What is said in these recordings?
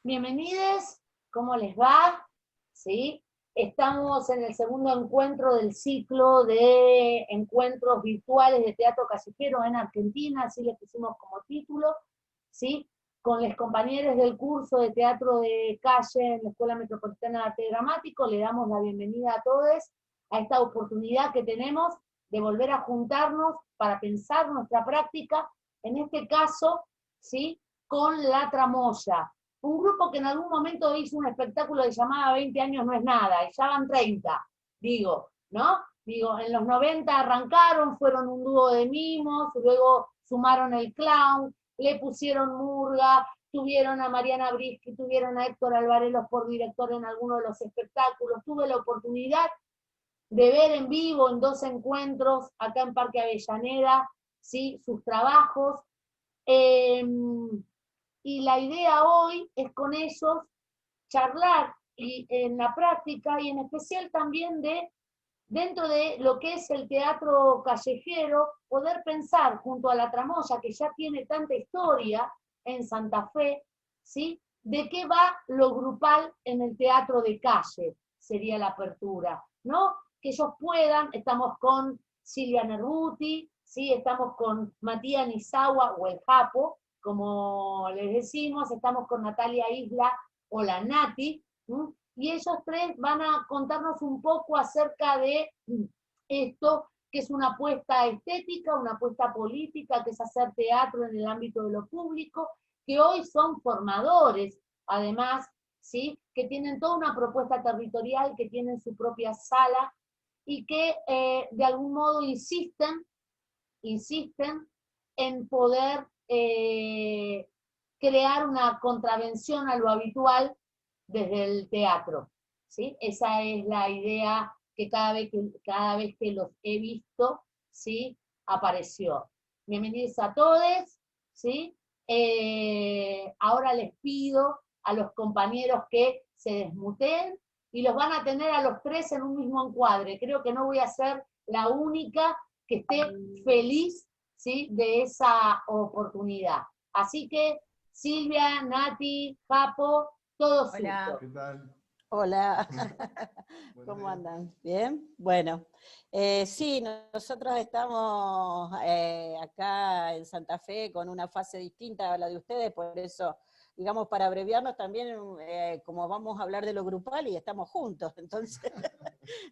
Bienvenidos, ¿cómo les va? ¿Sí? Estamos en el segundo encuentro del ciclo de encuentros virtuales de teatro callejero en Argentina, así le pusimos como título, ¿sí? Con los compañeros del curso de teatro de calle en la Escuela Metropolitana de Arte Dramático, le damos la bienvenida a todos a esta oportunidad que tenemos de volver a juntarnos para pensar nuestra práctica, en este caso, ¿sí? Con la tramoya. Un grupo que en algún momento hizo un espectáculo que llamaba 20 años no es nada, y ya van 30, digo, ¿no? Digo, en los 90 arrancaron, fueron un dúo de mimos, luego sumaron el clown, le pusieron murga, tuvieron a Mariana Brisky, tuvieron a Héctor Alvarelos por director en alguno de los espectáculos, tuve la oportunidad de ver en vivo en 2 encuentros acá en Parque Avellaneda, ¿sí? Sus trabajos. Y la idea hoy es con ellos charlar y en la práctica y en especial también de, dentro de lo que es el teatro callejero, poder pensar junto a la tramoya, que ya tiene tanta historia en Santa Fe, ¿sí? De qué va lo grupal en el teatro de calle, sería la apertura, ¿no? Que ellos puedan, estamos con Silvia Nerbuti, ¿sí? Estamos con Matías Nizawa o el Japo, como les decimos, estamos con Natalia Isla o la Nati, ¿sí? Y ellos tres van a contarnos un poco acerca de esto, que es una apuesta estética, una apuesta política, que es hacer teatro en el ámbito de lo público, que hoy son formadores, además, ¿sí? Que tienen toda una propuesta territorial, que tienen su propia sala, y que de algún modo insisten en poder crear una contravención a lo habitual desde el teatro, ¿sí? Esa es la idea que cada vez que los he visto, ¿sí? Apareció. Bienvenidos a todos, ¿sí? Ahora les pido a los compañeros que se desmuteen y los van a tener a los tres en un mismo encuadre. Creo que no voy a ser la única que esté feliz, ¿sí? De esa oportunidad. Así que Silvia, Nati, Papo, todos Hola. juntos. ¿Qué tal? Hola, Buenos ¿cómo días. andan? ¿Bien? Bueno, sí, nosotros estamos acá en Santa Fe con una fase distinta a la de ustedes, por eso, digamos, para abreviarnos también, como vamos a hablar de lo grupal y estamos juntos, entonces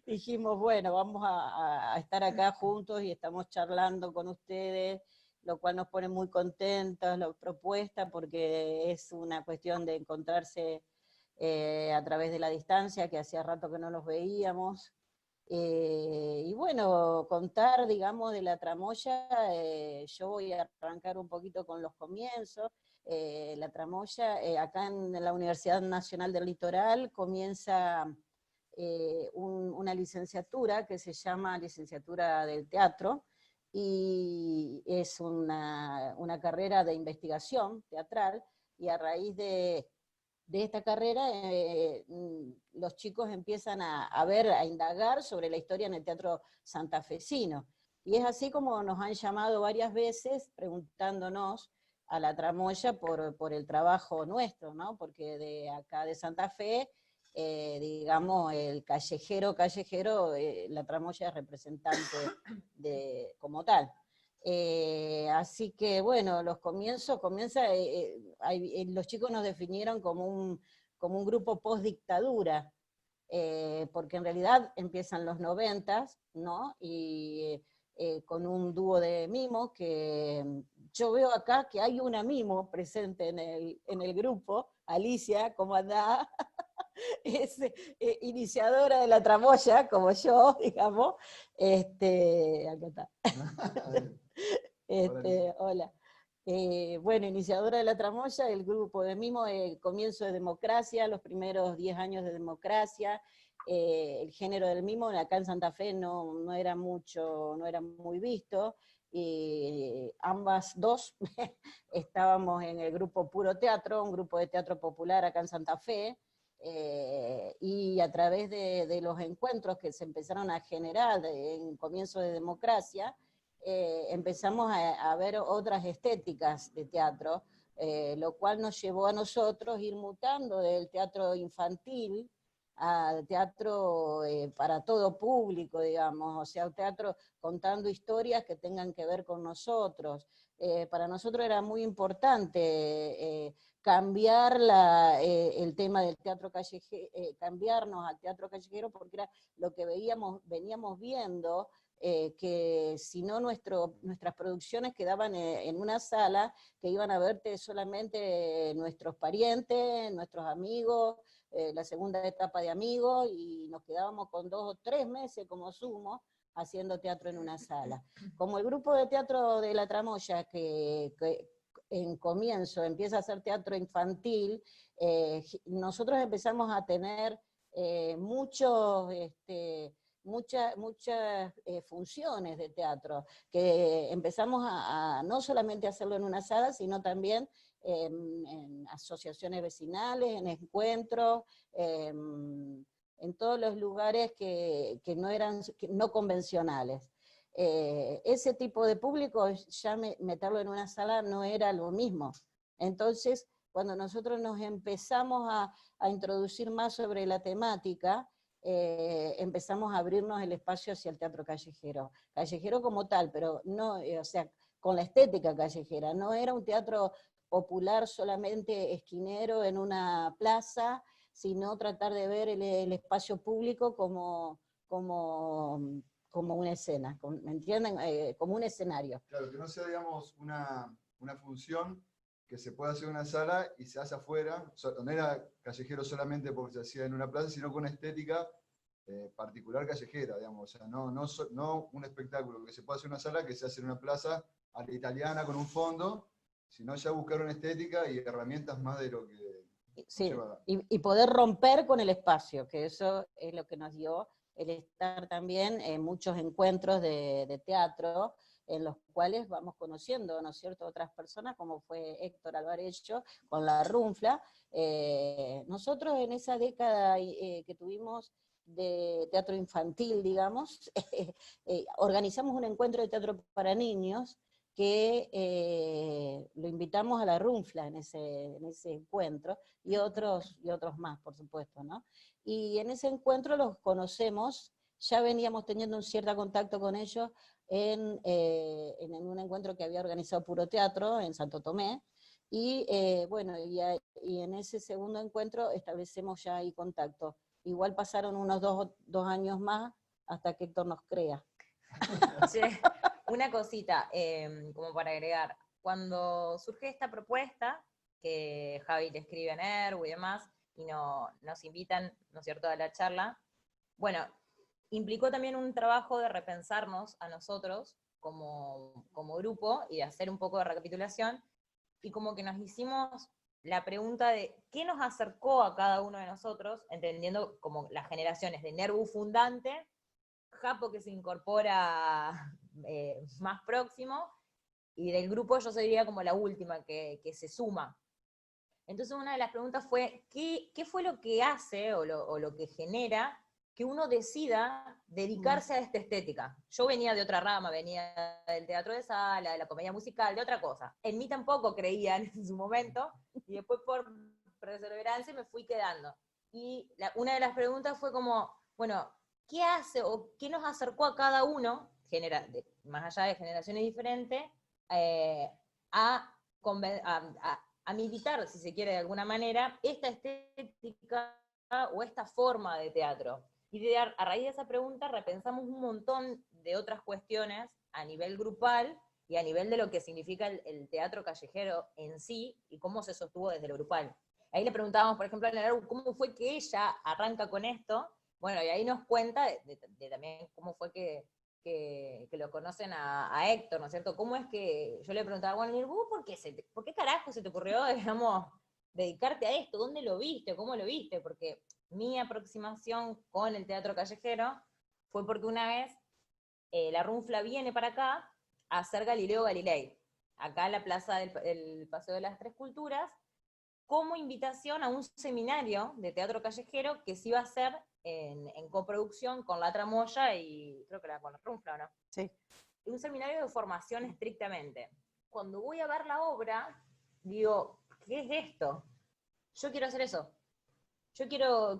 dijimos, bueno, vamos a estar acá juntos y estamos charlando con ustedes, lo cual nos pone muy contentos, la propuesta, porque es una cuestión de encontrarse a través de la distancia, que hacía rato que no los veíamos. Y bueno, contar, digamos, de la tramoya, yo voy a arrancar un poquito con los comienzos. La tramoya, acá en la Universidad Nacional del Litoral, comienza una licenciatura que se llama Licenciatura del Teatro, y es una carrera de investigación teatral, y a raíz de esta carrera, los chicos empiezan a ver, a indagar sobre la historia en el teatro santafesino. Y es así como nos han llamado varias veces preguntándonos a la tramoya por el trabajo nuestro, ¿no? Porque de acá de Santa Fe, digamos, el callejero, la tramoya es representante como tal. Así que bueno, los comienzos, los chicos nos definieron como un grupo post-dictadura, porque en realidad empiezan los 90, ¿no? Y con un dúo de mimos, que yo veo acá que hay una mimo presente en el grupo, Alicia, ¿cómo andá? Es iniciadora de la tramoya, como yo, digamos. Acá está. Hola. Bueno, iniciadora de la tramoya, el grupo de mimo, el comienzo de democracia, los primeros 10 años de democracia. El género del mimo acá en Santa Fe no era muy visto, y ambas dos estábamos en el grupo Puro Teatro, un grupo de teatro popular acá en Santa Fe, y a través de los encuentros que se empezaron a generar en comienzo de democracia, empezamos a ver otras estéticas de teatro, lo cual nos llevó a nosotros ir mutando del teatro infantil al teatro para todo público, digamos, o sea, un teatro contando historias que tengan que ver con nosotros. Para nosotros era muy importante cambiar el tema del teatro callejero, cambiarnos al teatro callejero, porque era lo que veníamos viendo, que si no nuestras producciones quedaban en una sala, que iban a verte solamente nuestros parientes, nuestros amigos, la segunda etapa de amigos, y nos quedábamos con 2 o 3 meses como sumo, haciendo teatro en una sala. Como el grupo de teatro de La Tramoya, que en comienzo empieza a hacer teatro infantil, nosotros empezamos a tener muchas funciones de teatro, que empezamos a no solamente hacerlo en una sala, sino también en asociaciones vecinales, en encuentros, en todos los lugares que no convencionales. Ese tipo de público, ya meterlo en una sala no era lo mismo. Entonces, cuando nosotros nos empezamos a introducir más sobre la temática, empezamos a abrirnos el espacio hacia el teatro callejero. Callejero como tal, pero no, o sea, con la estética callejera. No era un teatro popular solamente esquinero en una plaza, sino tratar de ver el espacio público como una escena, ¿me entienden? Como un escenario. Claro, que no sea, digamos, una función que se puede hacer en una sala y se hace afuera, no era callejero solamente porque se hacía en una plaza, sino con una estética particular callejera, digamos, o sea, no un espectáculo que se puede hacer en una sala que se hace en una plaza a la italiana con un fondo, sino ya buscar una estética y herramientas más de lo que... Sí, y poder romper con el espacio, que eso es lo que nos dio el estar también en muchos encuentros de teatro, en los cuales vamos conociendo, ¿no es cierto?, otras personas, como fue Héctor Alvarello con La Runfla. Nosotros en esa década que tuvimos de teatro infantil, digamos, organizamos un encuentro de teatro para niños, que lo invitamos a La Runfla en ese encuentro, y otros más, por supuesto, ¿no? Y en ese encuentro los conocemos, ya veníamos teniendo un cierto contacto con ellos en un encuentro que había organizado Puro Teatro en Santo Tomé, y bueno, y en ese segundo encuentro establecemos ya ahí contacto. Igual pasaron unos dos años más hasta que Héctor nos crea. Sí. Una cosita, como para agregar, cuando surge esta propuesta, que Javi le escribe a Nervo y demás, y nos invitan, ¿no es cierto?, a la charla, bueno, implicó también un trabajo de repensarnos a nosotros como grupo y de hacer un poco de recapitulación, y como que nos hicimos la pregunta de qué nos acercó a cada uno de nosotros, entendiendo como las generaciones de Nervo fundante, Japo que se incorpora más próximo, y del grupo yo sería como la última que se suma. Entonces una de las preguntas fue, ¿qué fue lo que hace o lo que genera que uno decida dedicarse a esta estética? Yo venía de otra rama, venía del teatro de sala, de la comedia musical, de otra cosa. En mí tampoco creían en su momento, y después por perseverancia me fui quedando. Y una de las preguntas fue como, bueno, ¿qué hace o qué nos acercó a cada uno, más allá de generaciones diferentes, a militar, si se quiere de alguna manera, esta estética o esta forma de teatro? Y a raíz de esa pregunta repensamos un montón de otras cuestiones a nivel grupal y a nivel de lo que significa el teatro callejero en sí y cómo se sostuvo desde lo grupal. Ahí le preguntábamos, por ejemplo, a Neru, ¿cómo fue que ella arranca con esto? Bueno, y ahí nos cuenta de también cómo fue que lo conocen a Héctor, ¿no es cierto? ¿Cómo es que yo le preguntaba, bueno, ¿vos por qué carajo se te ocurrió, digamos, dedicarte a esto? ¿Dónde lo viste? ¿Cómo lo viste? Porque mi aproximación con el teatro callejero fue porque una vez La Runfla viene para acá a hacer Galileo Galilei, acá en la plaza del Paseo de las Tres Culturas, como invitación a un seminario de teatro callejero que se iba a hacer en coproducción con La Tramoya y creo que era con La Runfla, ¿no? Sí. Un seminario de formación estrictamente. Cuando voy a ver la obra, digo, ¿qué es esto? Yo quiero hacer eso. Yo quiero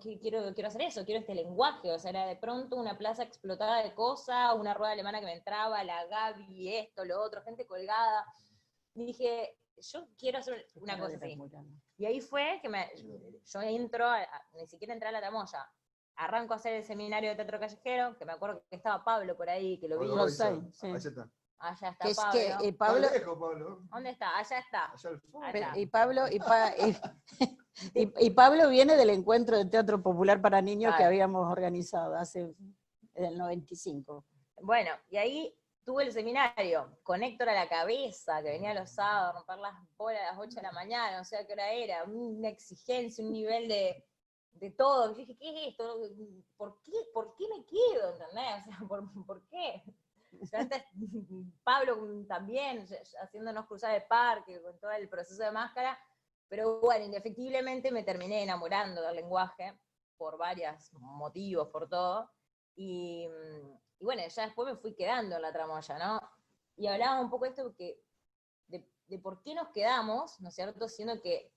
hacer eso, quiero este lenguaje. O sea, era de pronto una plaza explotada de cosas, una rueda alemana que me entraba, la Gaby, esto, lo otro, gente colgada. Y dije, yo quiero hacer una cosa así. Y ahí fue que yo entro, ni siquiera entré a la tramoya. Arranco a hacer el seminario de teatro callejero, que me acuerdo que estaba Pablo por ahí, que lo vi. Pablo sé, Boiser, sí. allá está. Allá está Que es Pablo. que Pablo, Está lejos, Pablo. ¿Dónde está? Allá está. Allá al fondo. Allá. y Pablo, y Pablo viene del encuentro de teatro popular para niños que Claro. habíamos organizado en el 95. Bueno, y ahí tuve el seminario con Héctor a la cabeza, que venía los sábados a romper las bolas a las 8 de la mañana, o sea, ¿qué hora era? Una exigencia, un nivel de todo. Yo dije, ¿qué es esto? ¿Por qué me quedo? ¿Entendés? O sea, ¿por qué? Yo antes, Pablo también, haciéndonos cruzar el parque, con todo el proceso de máscara, pero bueno, indefectiblemente me terminé enamorando del lenguaje, por varios motivos, por todo, y bueno, ya después me fui quedando en la tramoya, ¿no? Y hablaba un poco de esto de por qué nos quedamos, ¿no es cierto? Siendo que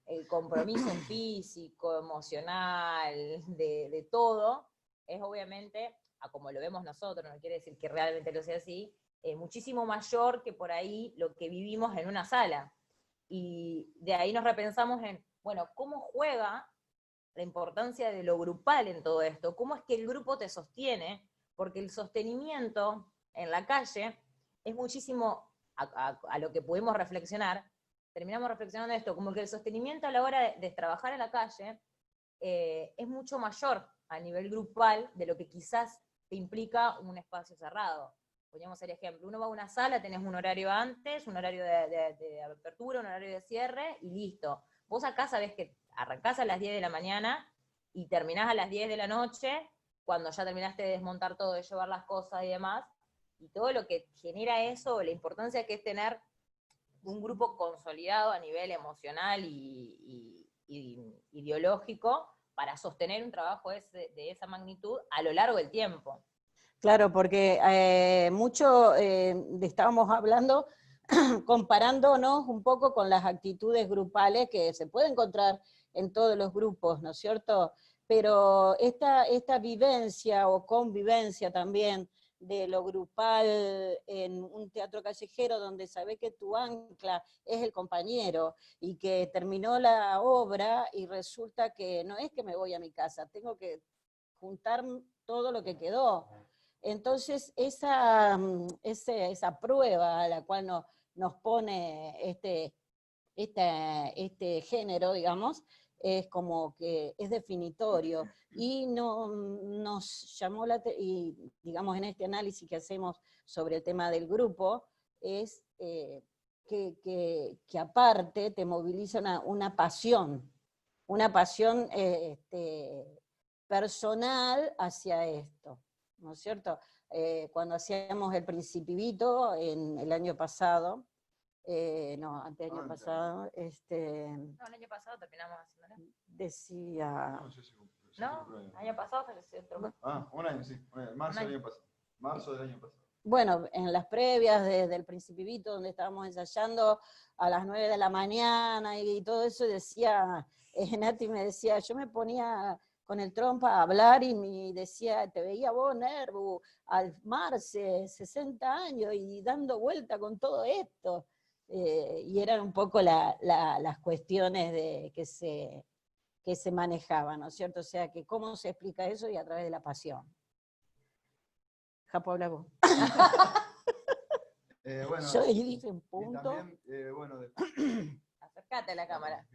el compromiso físico, emocional, de todo, es obviamente, a como lo vemos nosotros, no quiere decir que realmente lo sea así, muchísimo mayor que por ahí lo que vivimos en una sala. Y de ahí nos repensamos en, bueno, ¿cómo juega la importancia de lo grupal en todo esto? ¿Cómo es que el grupo te sostiene? Porque el sostenimiento en la calle es muchísimo, a lo que pudimos reflexionar, terminamos reflexionando esto, como que el sostenimiento a la hora de trabajar en la calle es mucho mayor a nivel grupal de lo que quizás te implica un espacio cerrado. Poníamos el ejemplo, uno va a una sala, tenés un horario antes, un horario de apertura, un horario de cierre, y listo. Vos acá sabés que arrancás a las 10 de la mañana y terminás a las 10 de la noche, cuando ya terminaste de desmontar todo, de llevar las cosas y demás, y todo lo que genera eso, la importancia que es tener un grupo consolidado a nivel emocional y ideológico para sostener un trabajo de esa magnitud a lo largo del tiempo. Claro, porque mucho estábamos hablando, comparándonos un poco con las actitudes grupales que se puede encontrar en todos los grupos, ¿no es cierto? Pero esta vivencia o convivencia también de lo grupal en un teatro callejero donde sabés que tu ancla es el compañero y que terminó la obra y resulta que no es que me voy a mi casa, tengo que juntar todo lo que quedó. Entonces, esa prueba a la cual nos pone este género, digamos, es como que es definitorio. Y nos llamó y digamos en este análisis que hacemos sobre el tema del grupo, es que aparte te moviliza una pasión personal hacia esto, ¿no es cierto? Cuando hacíamos el Principito en el año pasado, anteaño pasado, No, el año pasado terminamos haciéndolo. decía... No sé si ¿No? ¿El año pasado se otro? un año, sí. Marzo del año pasado. Marzo del año pasado. Bueno, en las previas del Principito, donde estábamos ensayando a las 9 de la mañana y todo eso, decía, Nati me decía, yo me ponía con el trompa a hablar y me decía, te veía vos, Nervu, al Marce, 60 años y dando vuelta con todo esto. Y eran un poco las cuestiones que se manejaban, ¿no es cierto? O sea, que cómo se explica eso y a través de la pasión. Japo, habla vos. Bueno, Yo dije un y punto. también, Acercate a la cámara.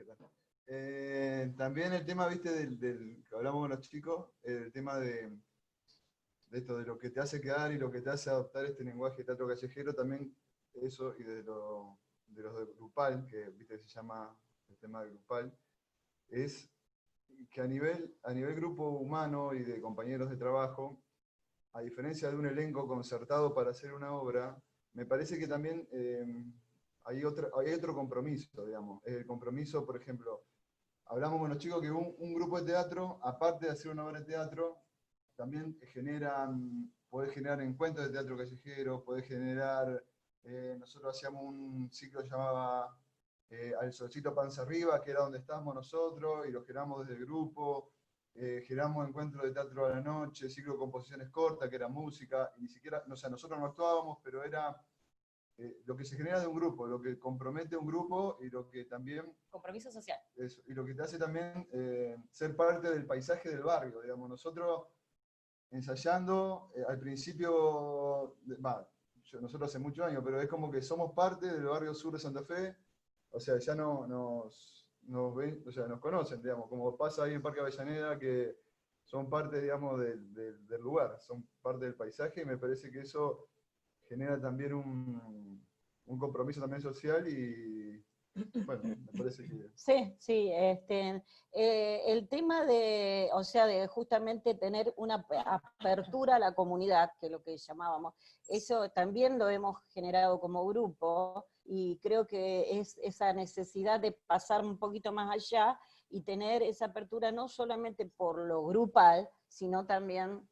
También el tema, viste, del que hablamos con los chicos, el tema de esto, de lo que te hace quedar y lo que te hace adoptar este lenguaje de teatro callejero, también eso, y de los de grupal, que viste se llama el tema de grupal, es que a nivel grupo humano y de compañeros de trabajo, a diferencia de un elenco concertado para hacer una obra, me parece que también hay otro compromiso, digamos. El compromiso, por ejemplo, hablamos con los chicos que un grupo de teatro, aparte de hacer una obra de teatro, también puede generar encuentros de teatro callejero, puede generar nosotros hacíamos un ciclo que llamaba Al Solcito Panza Arriba, que era donde estábamos nosotros, y lo generamos desde el grupo. Generamos encuentros de teatro a la noche, ciclo de composiciones cortas, que era música, y ni siquiera, o sea, nosotros no actuábamos, pero era lo que se genera de un grupo, lo que compromete un grupo y lo que también... Compromiso social. Eso, y lo que te hace también ser parte del paisaje del barrio, digamos. Nosotros ensayando, al principio, nosotros hace muchos años, pero es como que somos parte del barrio sur de Santa Fe, o sea, ya nos ven, o sea, nos conocen, digamos, como pasa ahí en Parque Avellaneda, que son parte, digamos, del lugar, son parte del paisaje, y me parece que eso genera también un compromiso también social y, bueno, me parece que... Sí, sí, el tema de, o sea, de justamente tener una apertura a la comunidad, que es lo que llamábamos, eso también lo hemos generado como grupo, y creo que es esa necesidad de pasar un poquito más allá y tener esa apertura no solamente por lo grupal, sino también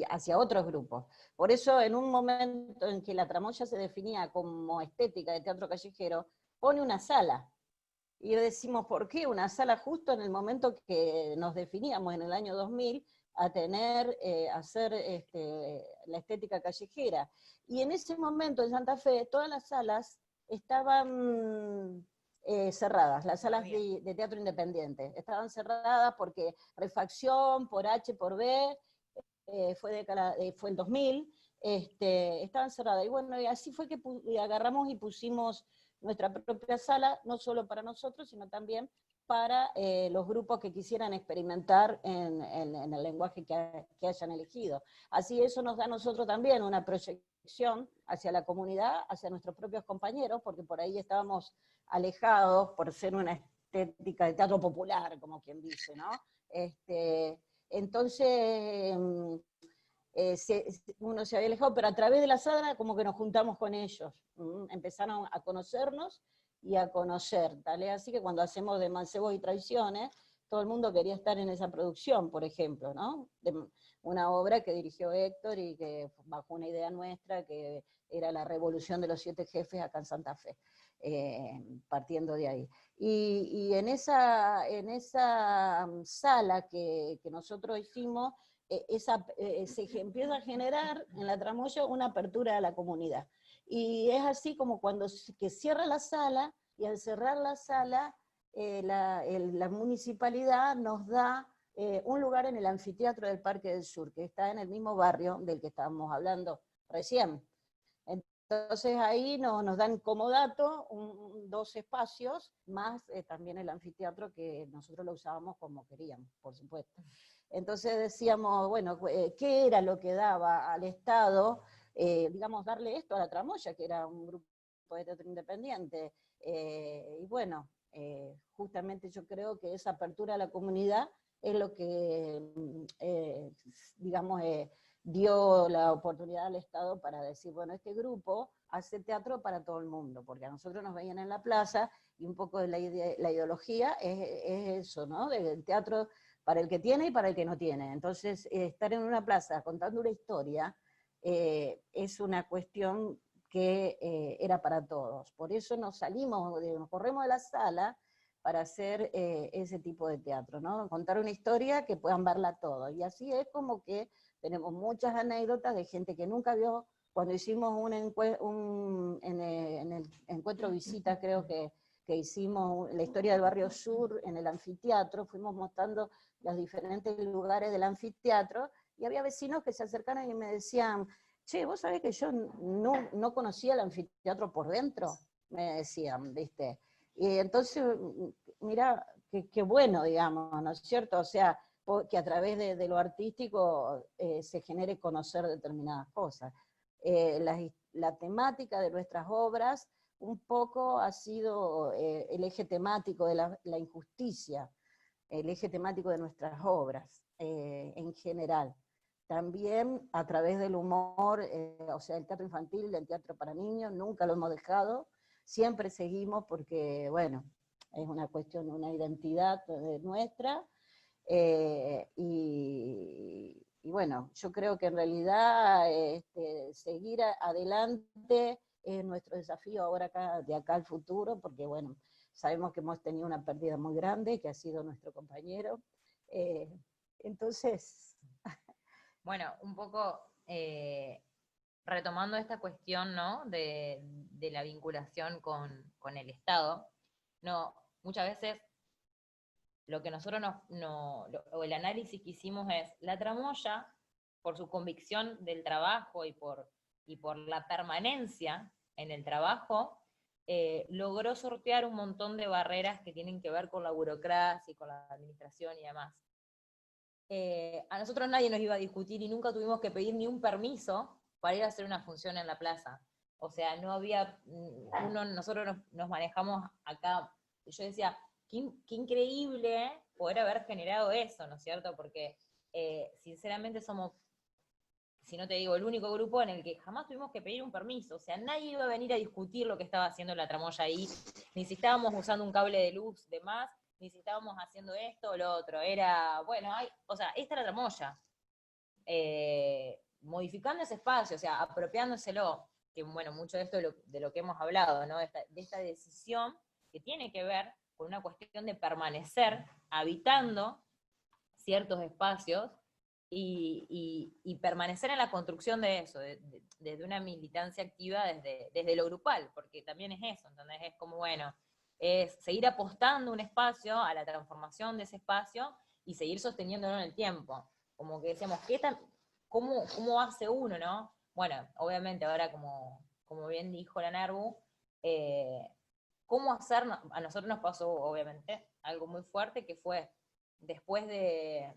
hacia otros grupos. Por eso, en un momento en que la tramoya se definía como estética de teatro callejero, pone una sala. Y decimos, ¿por qué una sala justo en el momento que nos definíamos en el año 2000 a tener, hacer la estética callejera? Y en ese momento en Santa Fe, todas las salas estaban cerradas, las salas de teatro independiente. Estaban cerradas porque refacción, por H, por B, fue el 2000, estaban cerradas. Y bueno, y así fue que agarramos y pusimos nuestra propia sala, no solo para nosotros, sino también para los grupos que quisieran experimentar en el lenguaje que hayan elegido. Así eso nos da a nosotros también una proyección hacia la comunidad, hacia nuestros propios compañeros, porque por ahí estábamos alejados por ser una estética de teatro popular, como quien dice, ¿no? Entonces, uno se había alejado, pero a través de la sala como que nos juntamos con ellos, empezaron a conocernos y a conocer, ¿vale? Así que cuando hacemos de Mancebos y Traiciones, todo el mundo quería estar en esa producción, por ejemplo, ¿no? De una obra que dirigió Héctor y que bajo una idea nuestra, que era la revolución de los 7 jefes acá en Santa Fe, partiendo de ahí. Y en esa sala que nosotros hicimos, se empieza a generar en la tramoya una apertura a la comunidad. Y es así como cuando que cierra la sala, y al cerrar la sala, la municipalidad nos da un lugar en el anfiteatro del Parque del Sur, que está en el mismo barrio del que estábamos hablando recién. Entonces ahí nos dan como dato 2 espacios, más también el anfiteatro, que nosotros lo usábamos como queríamos, por supuesto. Entonces decíamos, bueno, ¿qué era lo que daba al Estado, digamos, darle esto a la tramoya, que era un grupo de teatro independiente? Y bueno, justamente yo creo que esa apertura a la comunidad es lo que, digamos, dio la oportunidad al Estado para decir, bueno, este grupo hace teatro para todo el mundo, porque a nosotros nos veían en la plaza, y un poco de la ideología es eso, ¿no? Del teatro para el que tiene y para el que no tiene. Entonces, estar en una plaza contando una historia es una cuestión que era para todos. Por eso nos corremos de la sala para hacer ese tipo de teatro, ¿no? Contar una historia que puedan verla todos. Y así es como que tenemos muchas anécdotas de gente que nunca vio. Cuando hicimos en el encuentro visita, creo que hicimos la historia del Barrio Sur en el anfiteatro, fuimos mostrando los diferentes lugares del anfiteatro, y había vecinos que se acercaron y me decían, che, ¿vos sabés que yo no conocía el anfiteatro por dentro? Me decían, ¿viste? Y entonces, mira, qué bueno, digamos, ¿no es cierto? O sea, que a través de lo artístico se genere conocer determinadas cosas. La temática de nuestras obras un poco ha sido el eje temático de la injusticia, el eje temático de nuestras obras en general. También a través del humor, o sea, el teatro infantil, el teatro para niños, nunca lo hemos dejado, siempre seguimos porque, bueno, es una cuestión, una identidad nuestra, y bueno, yo creo que en realidad seguir adelante es nuestro desafío ahora acá, de acá al futuro, porque bueno, sabemos que hemos tenido una pérdida muy grande, que ha sido nuestro compañero. Entonces... Bueno, un poco retomando esta cuestión, ¿no? de la vinculación con el Estado, no, muchas veces lo que nosotros o el análisis que hicimos es, la tramoya, por su convicción del trabajo y por la permanencia en el trabajo, logró sortear un montón de barreras que tienen que ver con la burocracia y con la administración y demás. A nosotros nadie nos iba a discutir y nunca tuvimos que pedir ni un permiso para ir a hacer una función en la plaza. O sea, no había, nosotros nos manejamos acá, yo decía, qué increíble poder haber generado eso, ¿no es cierto? Porque sinceramente somos, si no te digo, el único grupo en el que jamás tuvimos que pedir un permiso. O sea, nadie iba a venir a discutir lo que estaba haciendo la tramoya ahí, ni si estábamos usando un cable de luz de más, ni si estábamos haciendo esto o lo otro. Era, bueno, o sea, esta es la tramoya. Modificando ese espacio, o sea, apropiándoselo, que bueno, mucho de esto de lo que hemos hablado, ¿no? De esta decisión que tiene que ver con una cuestión de permanecer habitando ciertos espacios y permanecer en la construcción de eso, desde una militancia activa desde lo grupal, porque también es eso, ¿entendés? Es como, bueno, es seguir apostando un espacio a la transformación de ese espacio y seguir sosteniéndolo en el tiempo. Como que decíamos, ¿cómo hace uno, no? Bueno, obviamente ahora, como bien dijo la Nervu, ¿cómo hacer? A nosotros nos pasó, obviamente, algo muy fuerte, que fue después de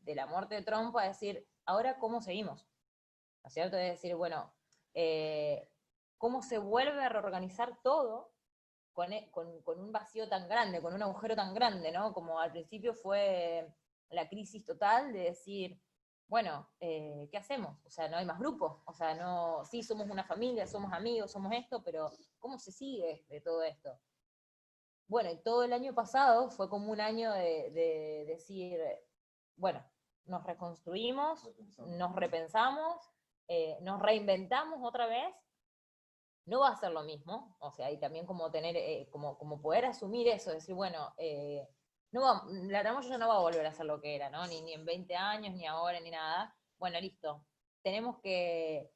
la muerte de Trump, a decir, ahora ¿cómo seguimos? ¿No es cierto? Es decir, bueno, ¿cómo se vuelve a reorganizar todo con un vacío tan grande, con un agujero tan grande, ¿no? Como al principio fue la crisis total de decir, bueno, ¿qué hacemos? O sea, no hay más grupos, o sea, no, sí somos una familia, somos amigos, somos esto, pero ¿cómo se sigue de todo esto? Bueno, y todo el año pasado fue como un año de decir, bueno, nos reconstruimos, nos repensamos, nos reinventamos otra vez. No va a ser lo mismo, o sea, y también como tener, como poder asumir eso, decir, bueno, la tramoya ya no va a volver a ser lo que era, ¿no? Ni en 20 años, ni ahora, ni nada. Bueno, listo. Tenemos que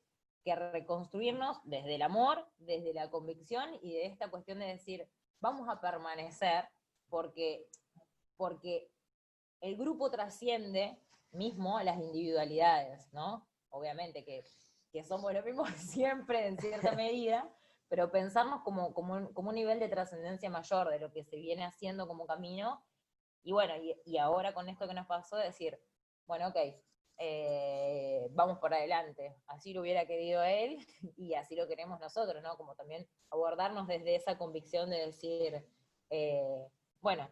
reconstruirnos desde el amor, desde la convicción y de esta cuestión de decir, vamos a permanecer porque el grupo trasciende mismo las individualidades, ¿no? Obviamente que somos lo mismo siempre en cierta medida, pero pensarnos como un nivel de trascendencia mayor de lo que se viene haciendo como camino, y bueno, y ahora con esto que nos pasó, decir, bueno, ok, vamos para adelante, así lo hubiera querido él, y así lo queremos nosotros, ¿no? Como también abordarnos desde esa convicción de decir, bueno,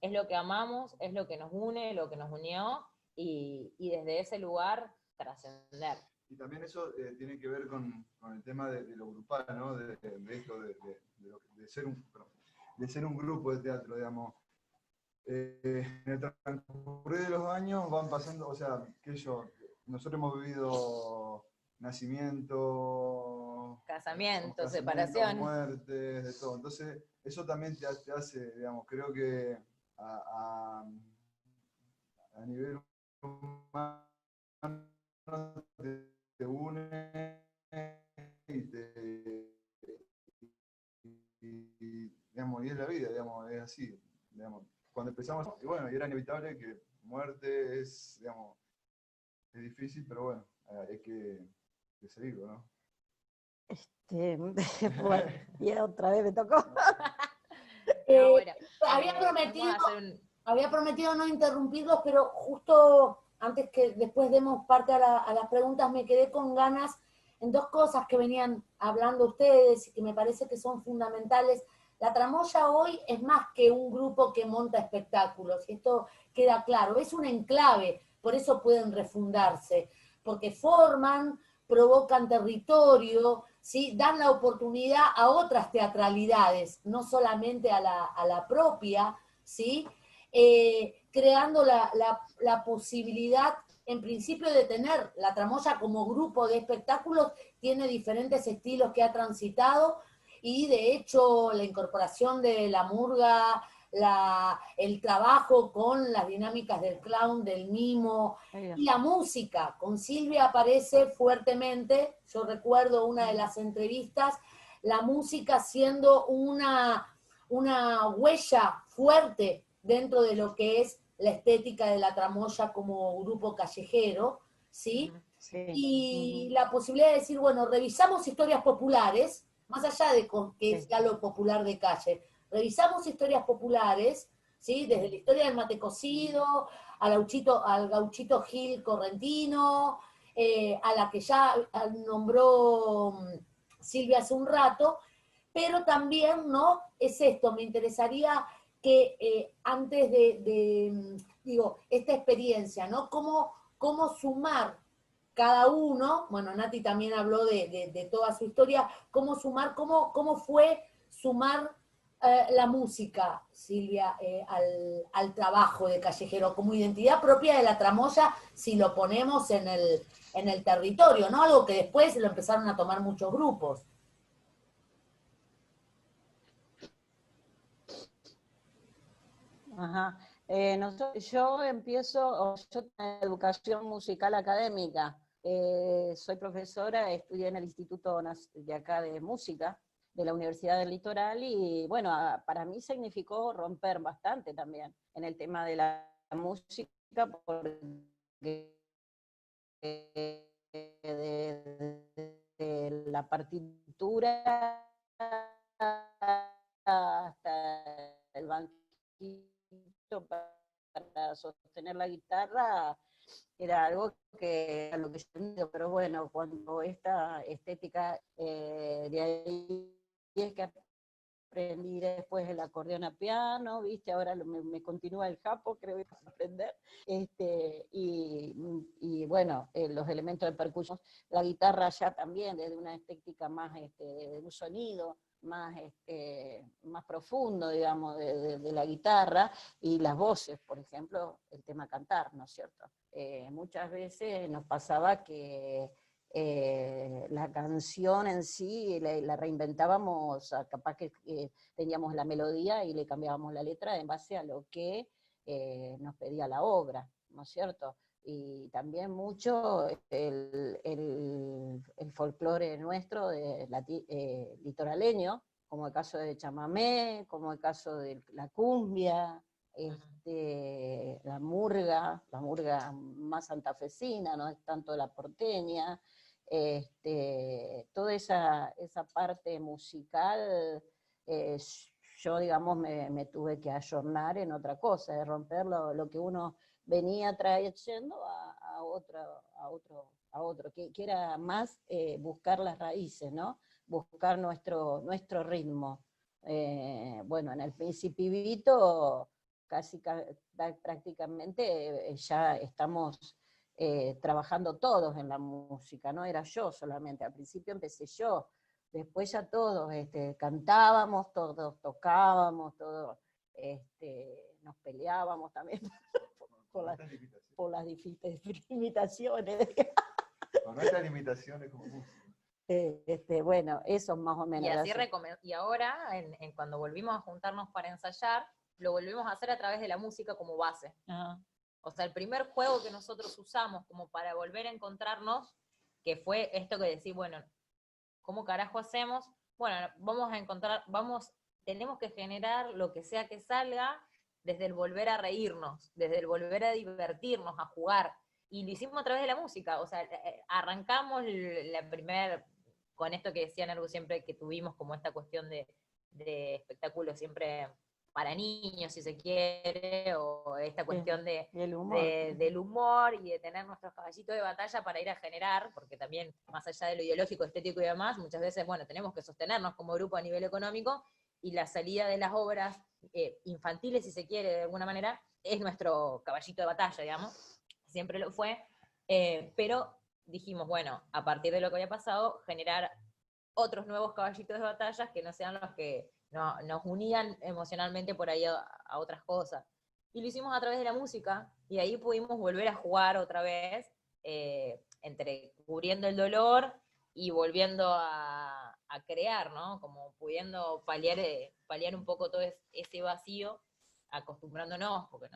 es lo que amamos, es lo que nos une, lo que nos unió, y desde ese lugar trascender. Y también eso tiene que ver con el tema de lo grupal, ¿no? De esto, de ser un grupo de teatro, digamos. En el transcurrir de los años van pasando, o sea, nosotros hemos vivido nacimientos, casamientos, separación, muertes, de todo. Entonces, eso también te hace, digamos, creo que a nivel humano te une digamos, y es la vida, digamos, es así, digamos. Cuando empezamos, y bueno, y era inevitable que muerte es, digamos, es difícil, pero bueno, hay que seguirlo, ¿no? Bueno, y otra vez me tocó. No, bueno, había prometido no interrumpirlos, pero justo antes que después demos parte a las preguntas, me quedé con ganas en dos cosas que venían hablando ustedes y que me parece que son fundamentales. La tramoya hoy es más que un grupo que monta espectáculos, y esto queda claro, es un enclave, por eso pueden refundarse, porque forman, provocan territorio, ¿sí? Dan la oportunidad a otras teatralidades, no solamente a la propia, ¿sí? Creando la posibilidad en principio de tener la Tramoya como grupo de espectáculos, tiene diferentes estilos que ha transitado, y de hecho la incorporación de la murga, el trabajo con las dinámicas del clown, del mimo, y la música, con Silvia aparece fuertemente. Yo recuerdo una de las entrevistas, la música siendo una huella fuerte dentro de lo que es la estética de la Tramoya como grupo callejero, ¿sí? Sí. Y la posibilidad de decir, bueno, revisamos historias populares, más allá de que sea lo popular de calle, revisamos historias populares, ¿sí? Desde la historia del mate cocido, al gauchito Gil correntino, a la que ya nombró Silvia hace un rato, pero también, ¿no? Es esto, me interesaría que antes digo, esta experiencia, ¿no? Cómo sumar cada uno, bueno, Nati también habló de toda su historia, cómo sumar, cómo fue sumar la música, Silvia, al trabajo de callejero, como identidad propia de la Tramoya, si lo ponemos en el territorio, ¿no? Algo que después lo empezaron a tomar muchos grupos. Ajá. Yo empiezo, yo tengo educación musical académica. Soy profesora, estudié en el Instituto de acá de Música, de la Universidad del Litoral, y bueno, para mí significó romper bastante también en el tema de la música, porque de la partitura hasta el banquito para sostener la guitarra era algo que a lo que yo tenía, pero bueno, cuando esta estética de ahí es que aprendí después el acordeón a piano, ¿viste? Ahora me continúa el japo, creo que voy a aprender. Y bueno, los elementos de percusión, la guitarra ya también, desde una estética más, de un sonido más profundo, digamos, de la guitarra, y las voces, por ejemplo, el tema cantar, ¿no es cierto? Muchas veces nos pasaba que la canción en sí la reinventábamos, capaz que teníamos la melodía y le cambiábamos la letra en base a lo que nos pedía la obra, ¿no es cierto? Y también mucho el folclore nuestro litoraleño, como el caso de chamamé, como el caso de la cumbia, la murga más santafesina, no es tanto la porteña, toda esa parte musical, yo, digamos, me tuve que ayornar en otra cosa, de romper lo que uno venía trayendo a otro que era más buscar las raíces, ¿no? Buscar nuestro ritmo. Bueno, en el Principito prácticamente ya estamos trabajando todos en la música, no era yo solamente, al principio empecé yo, después ya todos cantábamos, todos tocábamos, todos nos peleábamos también por las limitaciones. Con nuestras limitaciones como música. Bueno, eso más o menos. Y así y ahora, cuando volvimos a juntarnos para ensayar, lo volvimos a hacer a través de la música como base. O sea, el primer juego que nosotros usamos como para volver a encontrarnos, que fue esto que decís, bueno, ¿cómo carajo hacemos? Bueno, tenemos que generar lo que sea que salga desde el volver a reírnos, desde el volver a divertirnos, a jugar. Y lo hicimos a través de la música. O sea, arrancamos con esto que decían algo siempre que tuvimos como esta cuestión de espectáculo siempre para niños, si se quiere, o esta cuestión del humor y de tener nuestros caballitos de batalla para ir a generar, porque también, más allá de lo ideológico, estético y demás, muchas veces, bueno, tenemos que sostenernos como grupo a nivel económico, y la salida de las obras infantiles, si se quiere, de alguna manera, es nuestro caballito de batalla, digamos, siempre lo fue, pero dijimos, bueno, a partir de lo que había pasado, generar otros nuevos caballitos de batalla que no sean los que nos unían emocionalmente por ahí a otras cosas. y lo hicimos a través de la música, y ahí pudimos volver a jugar otra vez, entre cubriendo el dolor y volviendo a crear, ¿no? Como pudiendo paliar un poco todo ese vacío, acostumbrándonos, porque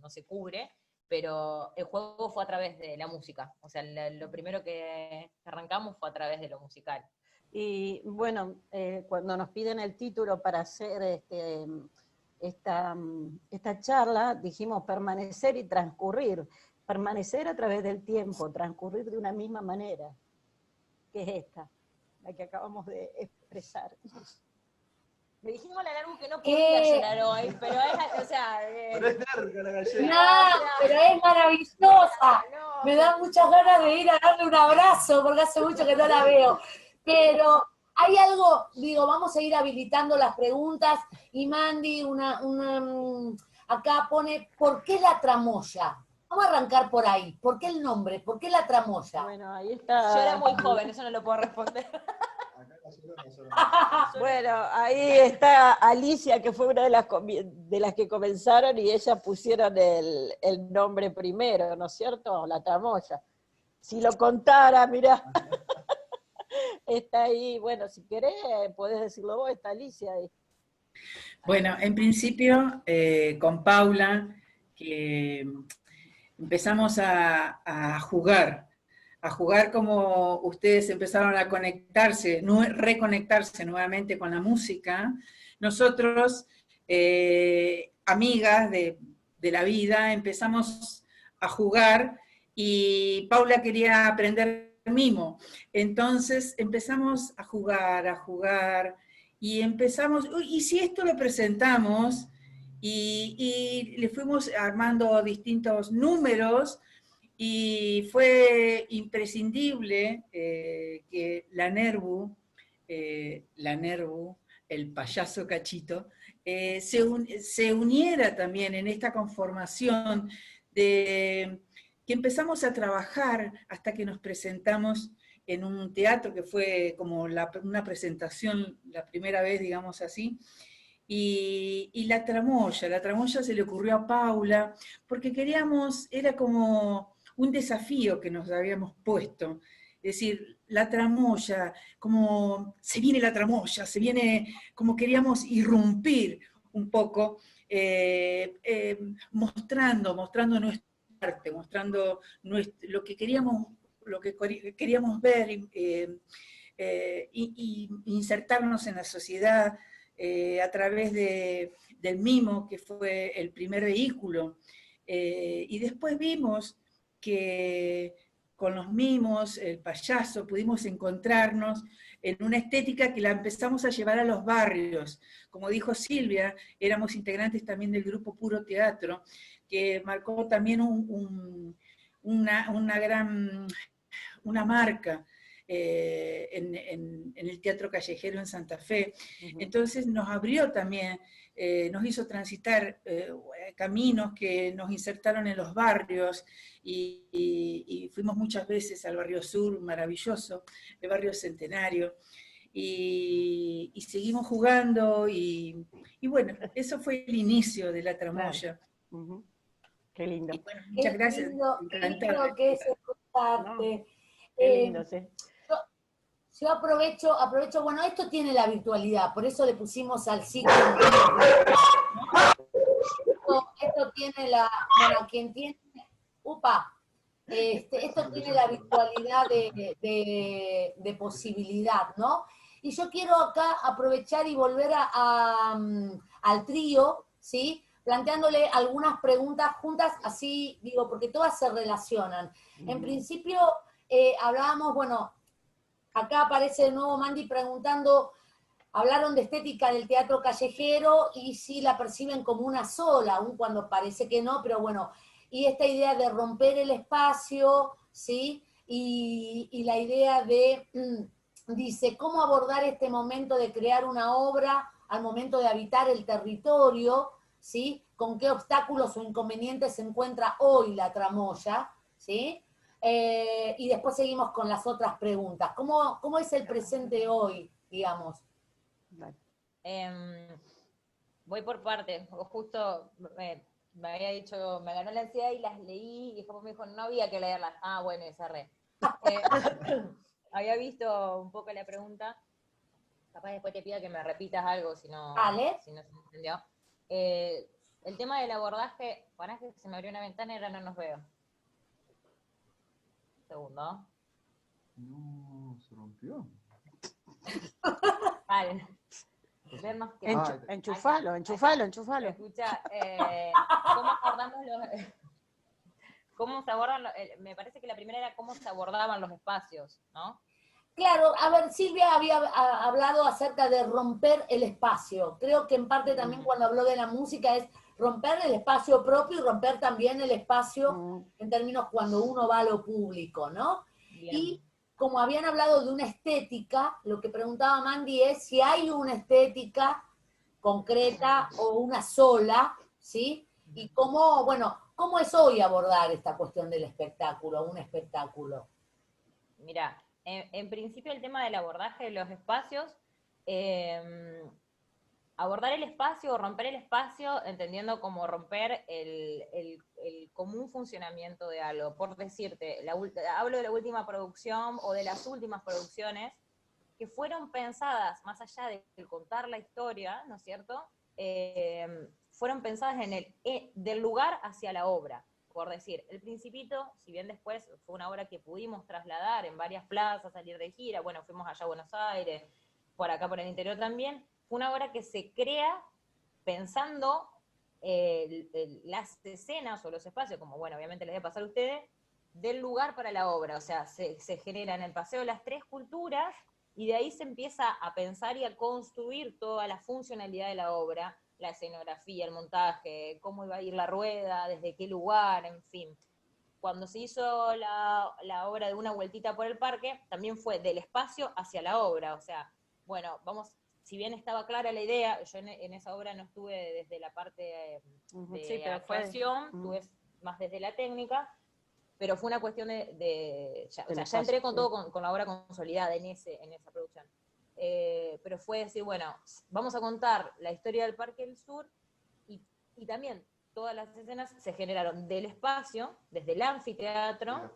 no se cubre, pero el juego fue a través de la música. O sea, lo primero que arrancamos fue a través de lo musical. Y bueno, cuando nos piden el título para hacer esta charla, dijimos permanecer y transcurrir. Permanecer a través del tiempo, transcurrir de una misma manera, que es esta, la que acabamos de expresar. Le dijimos a la Naru que no podía llorar hoy, pero es, o sea... Pero es terca la gallina. No, pero es maravillosa. Me dan muchas ganas de ir a darle un abrazo, porque hace mucho que no la veo. Pero hay algo, digo, vamos a ir habilitando las preguntas, y Mandy acá pone, ¿por qué la tramoya? Vamos a arrancar por ahí. ¿Por qué el nombre? ¿Por qué la tramoya? Bueno, ahí está. Yo era muy joven, eso no lo puedo responder. Bueno, ahí está Alicia, que fue una de las que comenzaron, y ellas pusieron el nombre primero, ¿no es cierto? La tramoya. Si lo contara, mirá. Está ahí, bueno, si querés, podés decirlo vos, está Alicia ahí. Bueno, en principio, con Paula, que empezamos a jugar como ustedes empezaron a conectarse, reconectarse nuevamente con la música. Nosotros, amigas de la vida, empezamos a jugar, y Paula quería aprender mimo. Entonces empezamos a jugar, y empezamos, ¿y si esto lo presentamos? Y le fuimos armando distintos números, y fue imprescindible que la Nervu, el payaso Cachito, se uniera también en esta conformación de que empezamos a trabajar hasta que nos presentamos en un teatro que fue como una presentación, la primera vez, digamos así. Y la tramoya se le ocurrió a Paula, porque queríamos, era como un desafío que nos habíamos puesto. Es decir, la tramoya, como se viene la tramoya, se viene, como queríamos irrumpir un poco, mostrando nuestra arte, mostrando lo que queríamos ver, y insertarnos en la sociedad a través del mimo, que fue el primer vehículo. Y después vimos que con los mimos, el payaso, pudimos encontrarnos en una estética que la empezamos a llevar a los barrios. Como dijo Silvia, éramos integrantes también del grupo Puro Teatro, que marcó también una marca en el teatro callejero en Santa Fe. Entonces nos abrió también, nos hizo transitar caminos que nos insertaron en los barrios, y fuimos muchas veces al barrio sur, maravilloso, el barrio Centenario, y seguimos jugando, y bueno, eso fue el inicio de la tramoya. Claro. Qué lindo. Y bueno, muchas gracias. Qué lindo que es escucharte. Qué lindo, sí. Yo aprovecho, bueno, esto tiene la virtualidad, por eso le pusimos al ciclo. Esto tiene bueno, quien tiene, esto tiene la virtualidad de posibilidad, ¿no? Y yo quiero acá aprovechar y volver al trío, ¿sí? Planteándole algunas preguntas juntas, así digo, porque todas se relacionan. En principio, hablábamos, bueno, acá aparece de nuevo Mandy preguntando, hablaron de estética del teatro callejero y si la perciben como una sola, aun cuando parece que no, pero bueno, y esta idea de romper el espacio, ¿sí? Y la idea de, dice, ¿cómo abordar este momento de crear una obra al momento de habitar el territorio, ¿sí? ¿Con qué obstáculos o inconvenientes se encuentra hoy la tramoya, ¿sí? Y después seguimos con las otras preguntas. ¿Cómo es el presente hoy, digamos? Voy por partes. Justo me había dicho, me ganó la ansiedad y las leí, y después me dijo, no había que leerlas. Ah, bueno, y cerré. Había visto un poco la pregunta, capaz después te pido que me repitas algo si no, Vale. si no se entendió. El tema del abordaje, para que se me abrió una ventana y ahora no nos veo. Segundo. No, se rompió. Vale. Vernos que... Enchufalo. Escucha, ¿cómo abordamos los... ¿Cómo se abordan? Me parece que la primera era cómo se abordaban los espacios, ¿no? Claro, a ver, Silvia había hablado acerca de romper el espacio. Creo que en parte también cuando habló de la música es romper el espacio propio y romper también el espacio en términos cuando uno va a lo público, ¿no? Bien. Y como habían hablado de una estética, lo que preguntaba Mandy es si hay una estética concreta o una sola, ¿sí? Y cómo, bueno, ¿cómo es hoy abordar esta cuestión del espectáculo, un espectáculo? Mira, en principio el tema del abordaje de los espacios, abordar el espacio o romper el espacio, entendiendo como romper el común funcionamiento de algo. Por decirte, hablo de la última producción o de las últimas producciones que fueron pensadas, más allá de contar la historia, ¿no es cierto? Fueron pensadas del lugar hacia la obra. Por decir, El Principito, si bien después fue una obra que pudimos trasladar en varias plazas, salir de gira, bueno, fuimos allá a Buenos Aires, por acá por el interior también, fue una obra que se crea pensando las escenas o los espacios, como bueno, obviamente les voy a pasar a ustedes, del lugar para la obra, o sea, se genera en el Paseo las tres culturas, y de ahí se empieza a pensar y a construir toda la funcionalidad de la obra, la escenografía, el montaje, cómo iba a ir la rueda, desde qué lugar, en fin. Cuando se hizo la obra de Una vueltita por el parque, también fue del espacio hacia la obra, o sea, bueno, vamos, si bien estaba clara la idea, yo en esa obra no estuve desde la parte de actuación, estuve más desde la técnica, pero fue una cuestión ya entré con todo, con la obra consolidada en esa producción. Pero fue decir, bueno, vamos a contar la historia del Parque del Sur y también todas las escenas se generaron del espacio, desde el anfiteatro,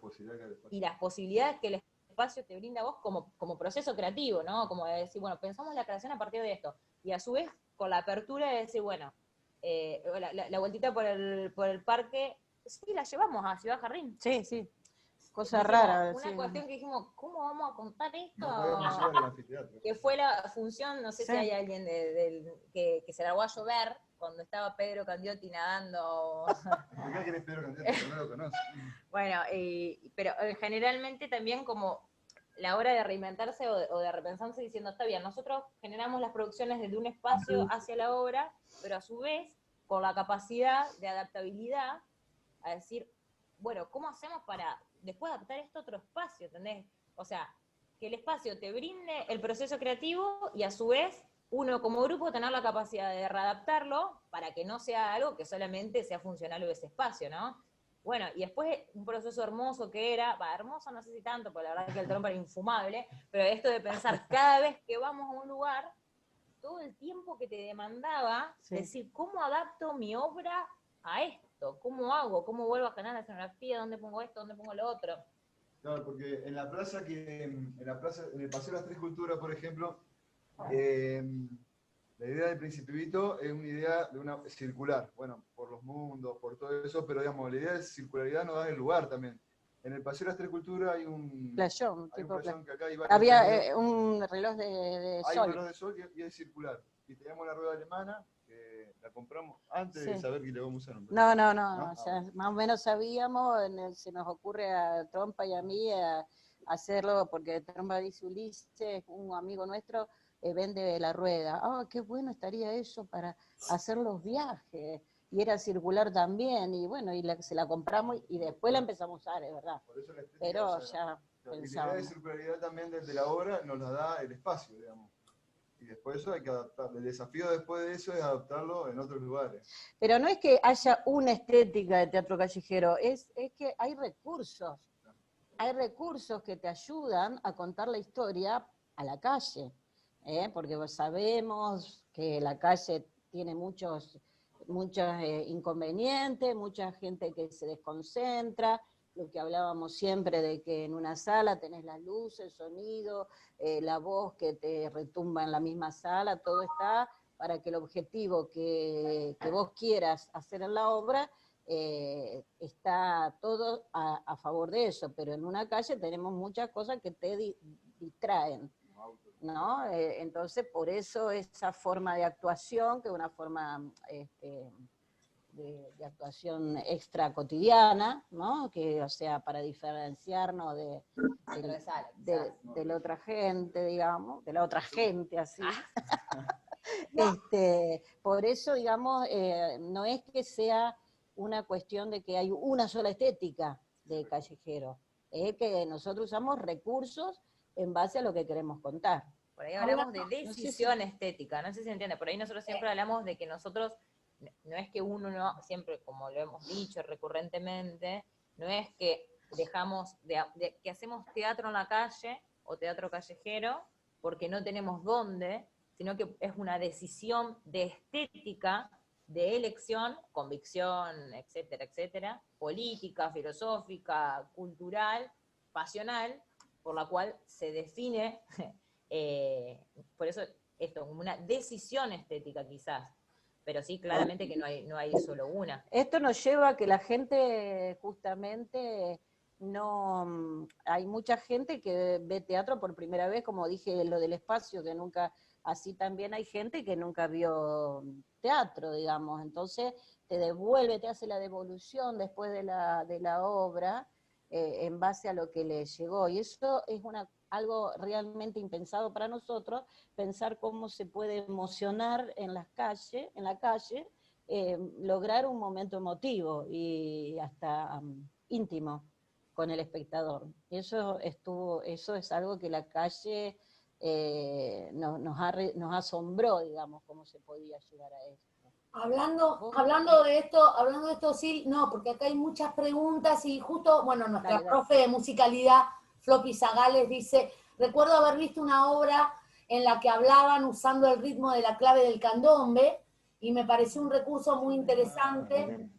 y las posibilidades que el espacio te brinda a vos como proceso creativo, ¿no? Como de decir, bueno, pensamos la creación a partir de esto, y a su vez con la apertura de decir, bueno, la vueltita por el parque, sí, la llevamos a Ciudad Jardín. Sí. Cosa rara. Una cuestión que dijimos, ¿cómo vamos a contar esto? No podemos llevar el anfiteatro. Que fue la función, no sé si hay alguien que se largó a llover cuando estaba Pedro Candiotti nadando. Acá quién es Pedro Candiotti, que no lo conoce. Bueno, pero generalmente también como la hora de reinventarse o de repensarse diciendo, está bien, nosotros generamos las producciones desde un espacio hacia la obra, pero a su vez con la capacidad de adaptabilidad a decir, bueno, ¿cómo hacemos para después adaptar esto a otro espacio? ¿Entendés? O sea, que el espacio te brinde el proceso creativo y a su vez uno como grupo tener la capacidad de readaptarlo para que no sea algo que solamente sea funcional de ese espacio, ¿no? Bueno, y después un proceso hermoso que era, hermoso no sé si tanto, porque la verdad es que el trompa era infumable, pero esto de pensar cada vez que vamos a un lugar, todo el tiempo que te demandaba, decir, ¿cómo adapto mi obra a esto? ¿Cómo hago? ¿Cómo vuelvo a generar la escenografía? ¿Dónde pongo esto? ¿Dónde pongo lo otro? Claro, porque en el Paseo de las Tres Culturas, por ejemplo, la idea del Principito es una idea de una circular, bueno, por los mundos, por todo eso, pero digamos, la idea de circularidad nos da el lugar también. En el Paseo de las Tres Culturas hay un playón, que acá hay había un reloj de hay sol. un reloj de sol y es circular. Y teníamos la rueda alemana, que la compramos antes de saber que le vamos a usar. No, o sea, más o menos sabíamos, se nos ocurre a Trompa y a mí hacerlo, porque Trompa dice Ulises, un amigo nuestro, vende la rueda. Qué bueno estaría eso para hacer los viajes. Y era circular también, y bueno, se la compramos y después la empezamos a usar, es verdad. Por eso la estética, pero ya la idea pensábamos. de circularidad también desde la obra nos la da el espacio, digamos. Y después eso hay que adaptarlo. El desafío después de eso es adaptarlo en otros lugares. Pero no es que haya una estética de teatro callejero, es que hay recursos. Hay recursos que te ayudan a contar la historia a la calle, porque sabemos que la calle tiene muchos muchos inconvenientes, mucha gente que se desconcentra, lo que hablábamos siempre de que en una sala tenés las luces, el sonido, la voz que te retumba en la misma sala, todo está para que el objetivo que vos quieras hacer en la obra, está todo a favor de eso, pero en una calle tenemos muchas cosas que te distraen, ¿no? Entonces, por eso esa forma de actuación, que es una forma de actuación extra cotidiana, ¿no? Que, o sea, para diferenciarnos de la otra gente, digamos, de la otra gente, así. Por eso, digamos, no es que sea una cuestión de que hay una sola estética de callejero, es que nosotros usamos recursos en base a lo que queremos contar. Por ahí hablamos de decisión estética, no sé si se entiende, por ahí nosotros siempre hablamos de que nosotros, no es que uno no, siempre como lo hemos dicho recurrentemente, no es que dejamos, que hacemos teatro en la calle o teatro callejero porque no tenemos dónde, sino que es una decisión de estética, de elección, convicción, etcétera, etcétera, política, filosófica, cultural, pasional, por la cual se define, por eso esto, como una decisión estética quizás, pero sí, claramente que no hay solo una. Esto nos lleva a que la gente justamente no... Hay mucha gente que ve teatro por primera vez, como dije, lo del espacio, que nunca... Así también hay gente que nunca vio teatro, digamos, entonces te devuelve, te hace la devolución después de la obra, en base a lo que le llegó, y eso es algo realmente impensado para nosotros, pensar cómo se puede emocionar en la calle, lograr un momento emotivo y hasta íntimo con el espectador. Eso es algo que la calle nos asombró, digamos, cómo se podía llegar a eso. Hablando de esto, sí, no, porque acá hay muchas preguntas y justo, bueno, nuestra profe de musicalidad, Floppy Zagales, dice, recuerdo haber visto una obra en la que hablaban usando el ritmo de la clave del candombe y me pareció un recurso muy interesante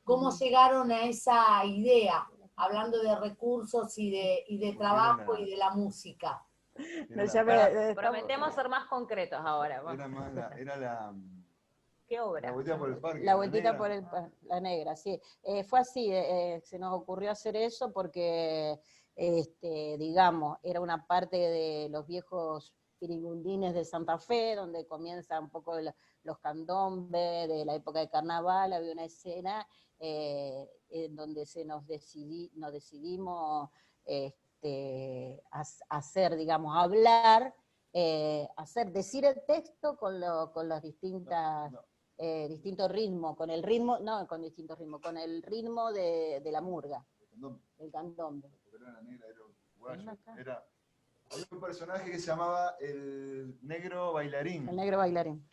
cómo llegaron a esa idea, hablando de recursos y de trabajo y de la música. Prometemos ser más concretos ahora. Era la... ¿Qué obra? La vueltita por el parque. La vueltita por la negra, sí. Fue así, se nos ocurrió hacer eso porque, digamos, era una parte de los viejos pirigundines de Santa Fe, donde comienza un poco los candombes de la época de carnaval, había una escena en donde nos decidimos hacer, digamos, hablar, decir el texto con las distintas... distinto ritmo, con el ritmo de la murga, del candombe. Había un personaje que se llamaba el negro bailarín. El negro bailarín.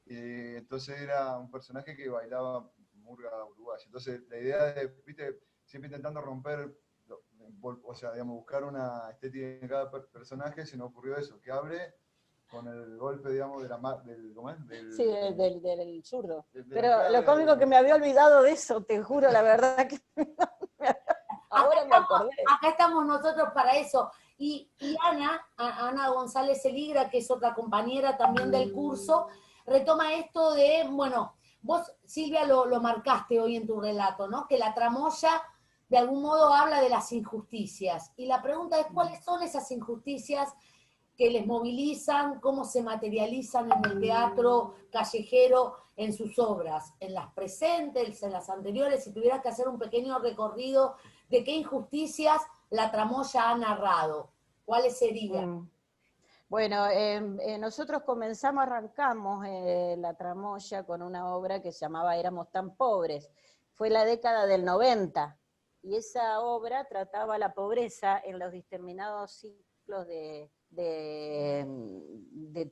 Entonces era un personaje que bailaba murga uruguaya. Entonces la idea de, viste, siempre intentando romper, o sea, digamos, buscar una estética en cada personaje, se nos ocurrió eso, que hable con el golpe, digamos, del zurdo. Pero lo cómico que me había olvidado de eso, te juro, la verdad que ahora me acordé. Acá estamos nosotros para eso. Y Ana González Eligra, que es otra compañera también del curso, retoma esto de, bueno, vos, Silvia, lo marcaste hoy en tu relato, ¿no? Que la tramoya de algún modo habla de las injusticias. Y la pregunta es, ¿cuáles son esas injusticias que les movilizan, cómo se materializan en el teatro callejero, en sus obras, en las presentes, en las anteriores? Si tuvieras que hacer un pequeño recorrido de qué injusticias la tramoya ha narrado, ¿cuáles serían? Bueno, nosotros arrancamos la tramoya con una obra que se llamaba Éramos tan pobres. Fue la década del 90, y esa obra trataba la pobreza en los determinados ciclos de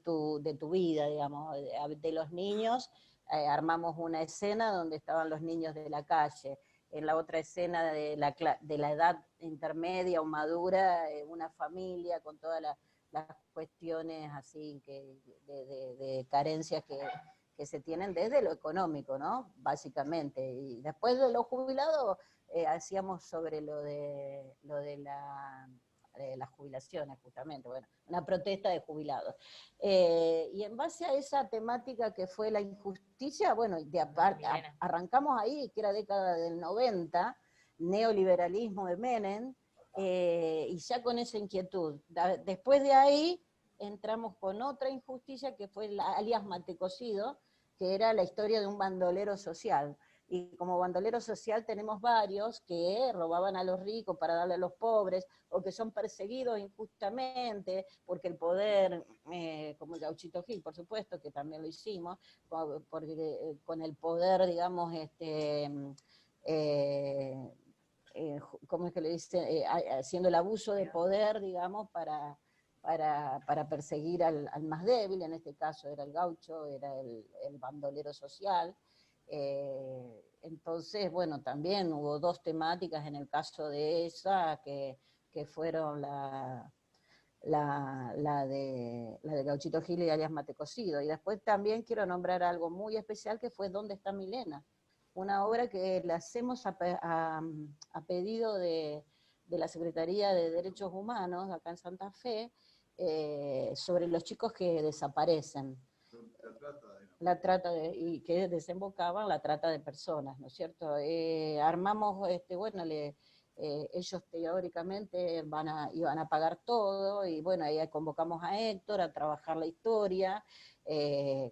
tu vida, digamos, de los niños. Armamos una escena donde estaban los niños de la calle, en la otra escena de la edad intermedia o madura, una familia con todas las cuestiones así de carencias que se tienen desde lo económico, ¿no? Básicamente. Y después de los jubilados, hacíamos sobre lo de las jubilaciones, justamente, bueno, una protesta de jubilados. Y en base a esa temática que fue la injusticia, bueno, arrancamos ahí, que era década del 90, neoliberalismo de Menem, y ya con esa inquietud. Después de ahí entramos con otra injusticia que fue alias Matecocido, que era la historia de un bandolero social. Y como bandolero social tenemos varios que robaban a los ricos para darle a los pobres, o que son perseguidos injustamente, porque el poder, como el Gauchito Gil, por supuesto, que también lo hicimos, porque con el poder, digamos, ¿cómo es que le dice? Haciendo el abuso de poder, digamos, para perseguir al más débil, en este caso era el gaucho, era el bandolero social. Entonces, bueno, también hubo dos temáticas en el caso de esa, que fueron la de Gauchito Gil y alias Matecocido. Y después también quiero nombrar algo muy especial, que fue ¿Dónde está Milena? Una obra que la hacemos a pedido de la Secretaría de Derechos Humanos, acá en Santa Fe, sobre los chicos que desaparecen. Y que desembocaban la trata de personas, ¿no es cierto? Armamos, bueno, ellos teóricamente iban a pagar todo, y bueno, ahí convocamos a Héctor a trabajar la historia,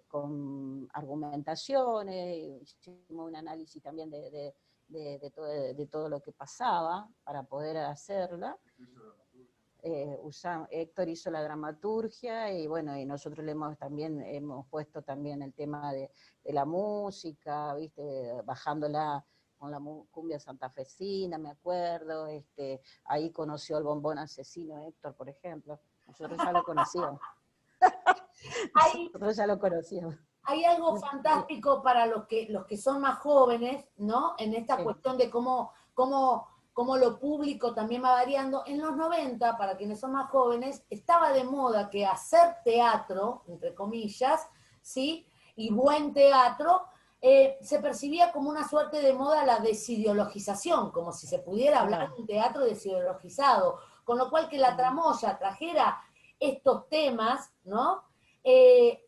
con argumentaciones, hicimos un análisis también de todo lo que pasaba para poder hacerla. Héctor hizo la dramaturgia, y bueno, y nosotros hemos puesto también el tema de la música, ¿viste? Bajándola con la cumbia santafesina, me acuerdo, ahí conoció al bombón asesino Héctor, por ejemplo, nosotros ya lo conocíamos. Nosotros ya lo conocíamos. Hay algo fantástico para los que son más jóvenes, ¿no? En esta cuestión de cómo lo público también va variando. En los 90, para quienes son más jóvenes, estaba de moda que hacer teatro, entre comillas, ¿sí? Y buen teatro, se percibía como una suerte de moda la desideologización, como si se pudiera hablar de un teatro desideologizado, con lo cual que la tramoya trajera estos temas, ¿no?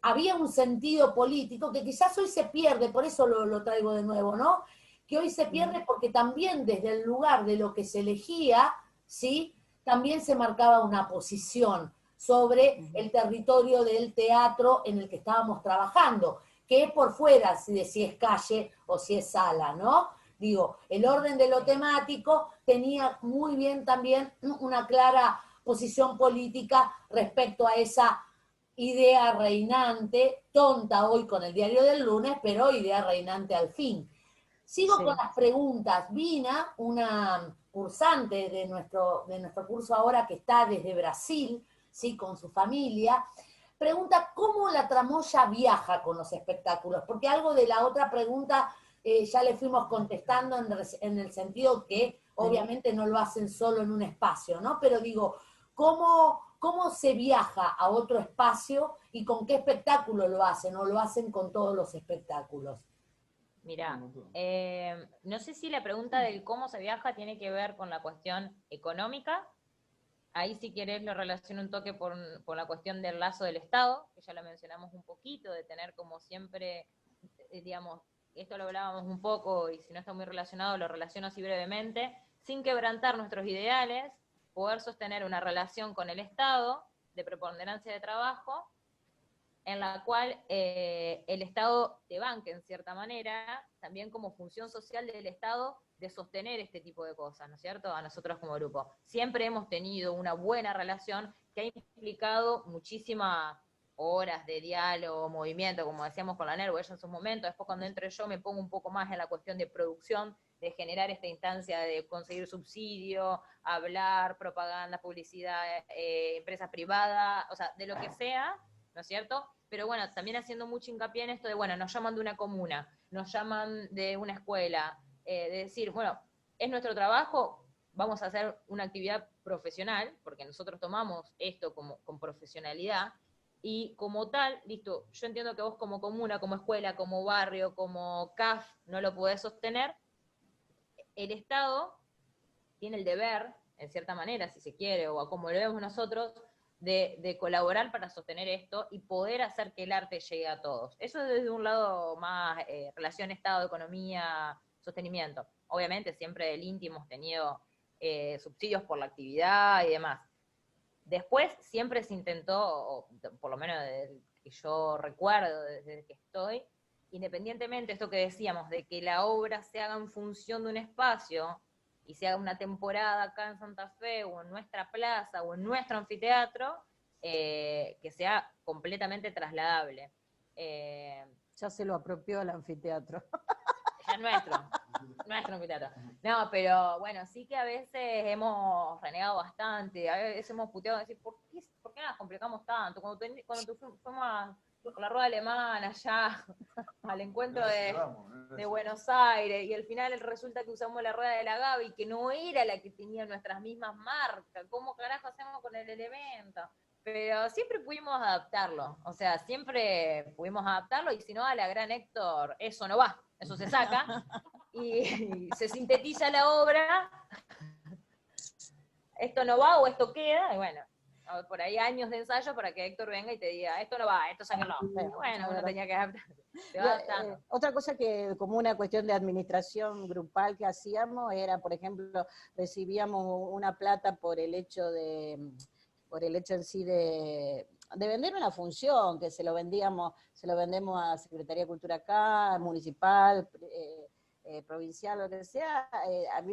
Había un sentido político que quizás hoy se pierde, por eso lo traigo de nuevo, ¿no? Que hoy se pierde porque también desde el lugar de lo que se elegía, ¿sí? También se marcaba una posición sobre el territorio del teatro en el que estábamos trabajando, que es por fuera de si es calle o si es sala, ¿no? Digo, el orden de lo temático tenía muy bien también una clara posición política respecto a esa idea reinante, tonta hoy con el diario del lunes, pero idea reinante al fin. Sigo con las preguntas. Vina, una cursante de nuestro curso ahora, que está desde Brasil, ¿sí? Con su familia, pregunta cómo la tramoya viaja con los espectáculos, porque algo de la otra pregunta ya le fuimos contestando en el sentido que obviamente no lo hacen solo en un espacio, ¿no? Pero digo, ¿cómo se viaja a otro espacio y con qué espectáculo lo hacen, o lo hacen con todos los espectáculos? Mirá, no sé si la pregunta del cómo se viaja tiene que ver con la cuestión económica. Ahí, si querés, lo relaciono un toque por la cuestión del lazo del Estado, que ya lo mencionamos un poquito, de tener como siempre, digamos, esto lo hablábamos un poco, y si no está muy relacionado, lo relaciono así brevemente, sin quebrantar nuestros ideales, poder sostener una relación con el Estado de preponderancia de trabajo, en la cual el Estado te banque en cierta manera, también como función social del Estado de sostener este tipo de cosas, ¿no es cierto? A nosotros como grupo. Siempre hemos tenido una buena relación que ha implicado muchísimas horas de diálogo, movimiento, como decíamos con la NERU, ella en sus momentos. Después, cuando entro yo, me pongo un poco más en la cuestión de producción, de generar esta instancia de conseguir subsidio, hablar, propaganda, publicidad, empresas privadas, o sea, de lo que sea, ¿no es cierto? Pero bueno, también haciendo mucho hincapié en esto de, bueno, nos llaman de una comuna, nos llaman de una escuela, de decir, bueno, es nuestro trabajo, vamos a hacer una actividad profesional, porque nosotros tomamos esto con profesionalidad, y como tal, listo, yo entiendo que vos como comuna, como escuela, como barrio, como CAF, no lo podés sostener, el Estado tiene el deber, en cierta manera, si se quiere, o como lo vemos nosotros, de colaborar para sostener esto y poder hacer que el arte llegue a todos. Eso es desde un lado más relación Estado, economía, sostenimiento. Obviamente siempre del INTI hemos tenido subsidios por la actividad y demás. Después siempre se intentó, o por lo menos desde que yo recuerdo, desde que estoy, independientemente de esto que decíamos, de que la obra se haga en función de un espacio, y se haga una temporada acá en Santa Fe, o en nuestra plaza, o en nuestro anfiteatro, que sea completamente trasladable. Ya se lo apropió el anfiteatro. Ya es nuestro anfiteatro. No, pero bueno, sí que a veces hemos renegado bastante, a veces hemos puteado, decir, ¿por qué nos complicamos tanto? Cuando fuimos con la rueda alemana allá, al encuentro de Buenos Aires, y al final resulta que usamos la rueda de la Gaby, que no era la que tenía nuestras mismas marcas. ¿Cómo carajo hacemos con el elemento? Pero siempre pudimos adaptarlo, o sea, siempre pudimos adaptarlo, y si no, a la gran Héctor, eso no va, eso se saca, y se sintetiza la obra, esto no va o esto queda, y bueno, por ahí años de ensayo para que Héctor venga y te diga, esto no va, esto sáquenlo. Bueno, uno tenía que adaptar, se va adaptando. Otra cosa que, como una cuestión de administración grupal que hacíamos, era, por ejemplo, recibíamos una plata por el hecho en sí de vender una función, que se lo vendemos a Secretaría de Cultura acá, municipal, provincial, lo que sea,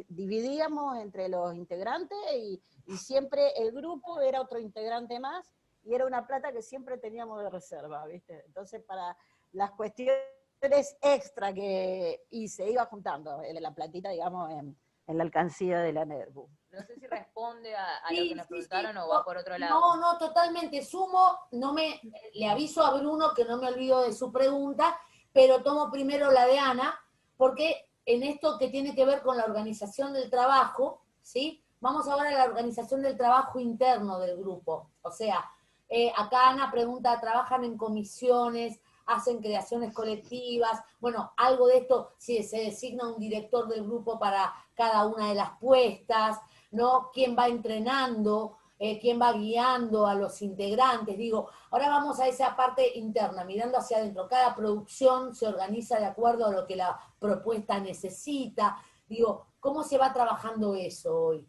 dividíamos entre los integrantes y siempre el grupo era otro integrante más, y era una plata que siempre teníamos de reserva, ¿viste? Entonces, para las cuestiones extra y se iba juntando la platita, digamos, en la alcancía de la NERBU. No sé si responde a Sí, lo que nos preguntaron o no, va por otro lado. no, totalmente. Le aviso a Bruno que no me olvido de su pregunta, pero tomo primero la de Ana, porque en esto que tiene que ver con la organización del trabajo, ¿sí? Vamos ahora a la organización del trabajo interno del grupo. O sea, acá Ana pregunta, ¿trabajan en comisiones? ¿Hacen creaciones colectivas? Bueno, algo de esto, si se designa un director del grupo para cada una de las puestas, ¿no? ¿Quién va entrenando? ¿Quién va guiando a los integrantes? Digo, ahora vamos a esa parte interna, mirando hacia adentro. Cada producción se organiza de acuerdo a lo que la propuesta necesita. Digo, ¿cómo se va trabajando eso hoy?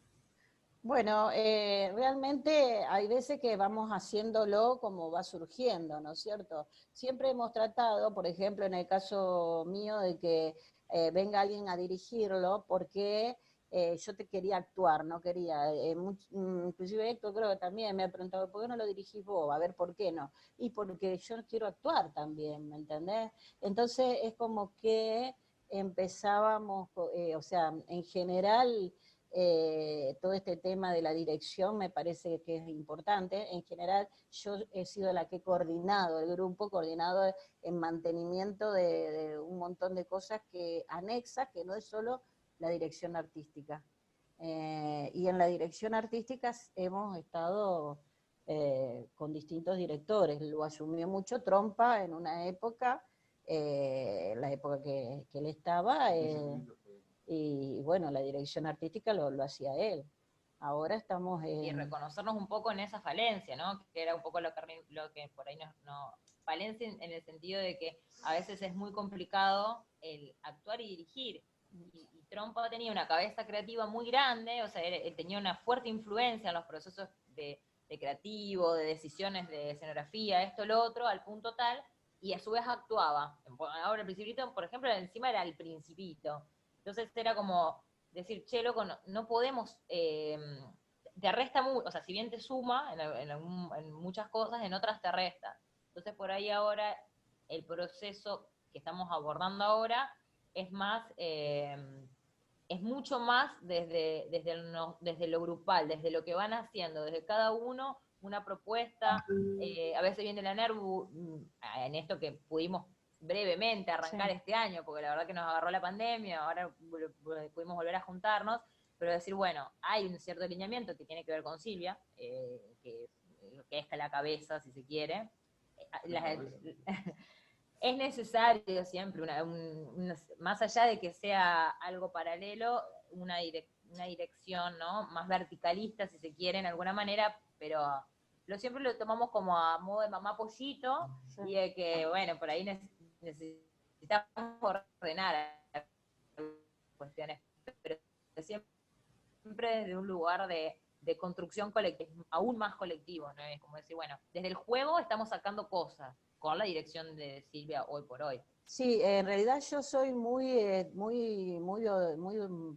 Bueno, realmente hay veces que vamos haciéndolo como va surgiendo, ¿no es cierto? Siempre hemos tratado, por ejemplo, en el caso mío, de que venga alguien a dirigirlo, porque yo te quería actuar, no quería. Inclusive Héctor creo que también me ha preguntado, ¿por qué no lo dirigís vos? A ver, ¿por qué no? Y porque yo quiero actuar también, ¿me entendés? Entonces es como que empezábamos, o sea, en general todo este tema de la dirección me parece que es importante. En general, yo he sido la que he coordinado el grupo, coordinado en mantenimiento de un montón de cosas que anexas, que no es solo la dirección artística. Y en la dirección artística hemos estado con distintos directores. Lo asumió mucho Trompa en una época, la época que él estaba. Y bueno, la dirección artística lo hacía él. Ahora estamos Y reconocernos un poco en esa falencia, ¿no? Que era un poco lo que por ahí no falencia en el sentido de que a veces es muy complicado el actuar y dirigir. Y Trompa tenía una cabeza creativa muy grande, o sea, él tenía una fuerte influencia en los procesos de creativo, de decisiones de escenografía, esto, lo otro, al punto tal, y a su vez actuaba. Ahora el Principito, por ejemplo, encima era el Principito. Entonces era como decir, che, loco, no podemos, te resta mucho, o sea, si bien te suma en muchas cosas, en otras te resta. Entonces por ahí ahora el proceso que estamos abordando ahora es más, es mucho más desde lo grupal, desde lo que van haciendo, desde cada uno una propuesta. A veces viene la NERBU, en esto que pudimos brevemente arrancar este año, porque la verdad que nos agarró la pandemia, ahora pudimos volver a juntarnos, pero decir, bueno, hay un cierto alineamiento que tiene que ver con Silvia, que es la cabeza, si se quiere, es necesario siempre, más allá de que sea algo paralelo, una dirección, ¿no? Más verticalista, si se quiere, en alguna manera, pero siempre lo tomamos como a modo de mamá pollito, sí. Y de que, bueno, por ahí necesitamos ordenar cuestiones, pero siempre desde un lugar de construcción colectiva, aún más colectivo, ¿no? Es como decir, bueno, desde el juego estamos sacando cosas, con la dirección de Silvia hoy por hoy. Sí, en realidad yo soy muy